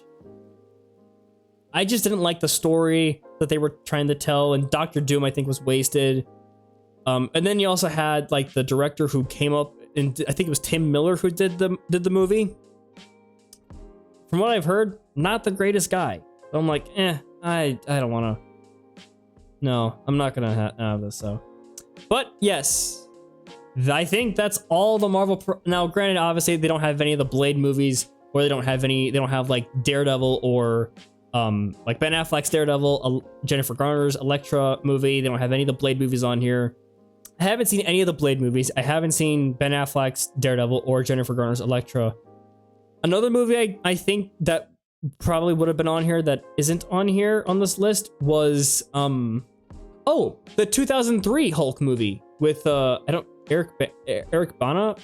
I just didn't like the story that they were trying to tell, and Dr. Doom I think was wasted. And then you also had like the director who came up, and I think it was Tim Miller who did the movie. From what I've heard, not the greatest guy. So I'm like, I don't want to. No, I'm not gonna have this. So, but yes. I think that's all the Marvel. Now, granted, obviously they don't have any of the Blade movies, or they don't have like Daredevil or like Ben Affleck's Daredevil, Jennifer Garner's Elektra movie. They don't have any of the Blade movies on here. I haven't seen any of the Blade movies. I haven't seen Ben Affleck's Daredevil or Jennifer Garner's Elektra. Another movie I think that probably would have been on here that isn't on here on this list was the 2003 Hulk movie with Eric Bana.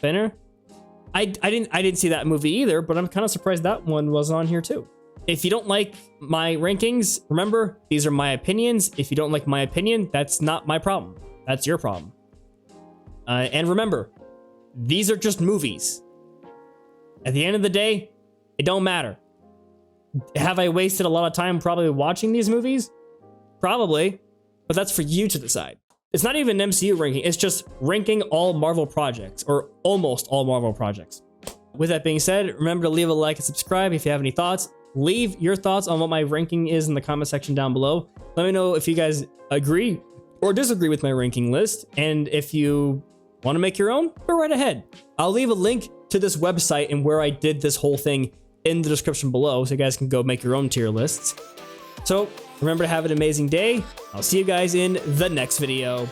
I didn't see that movie either, but I'm kind of surprised that one was on here too. If you don't like my rankings, remember, these are my opinions. If you don't like my opinion, that's not my problem. That's your problem. And remember, these are just movies. At the end of the day, it don't matter. Have I wasted a lot of time probably watching these movies? Probably, but that's for you to decide. It's not even an MCU ranking, it's just ranking all Marvel projects, or almost all Marvel projects. With that being said, remember to leave a like and subscribe if you have any thoughts. Leave your thoughts on what my ranking is in the comment section down below. Let me know if you guys agree or disagree with my ranking list, and if you Want to make your own? Go right ahead. I'll leave a link to this website and where I did this whole thing in the description below, so you guys can go make your own tier lists. So remember to have an amazing day. I'll see you guys in the next video.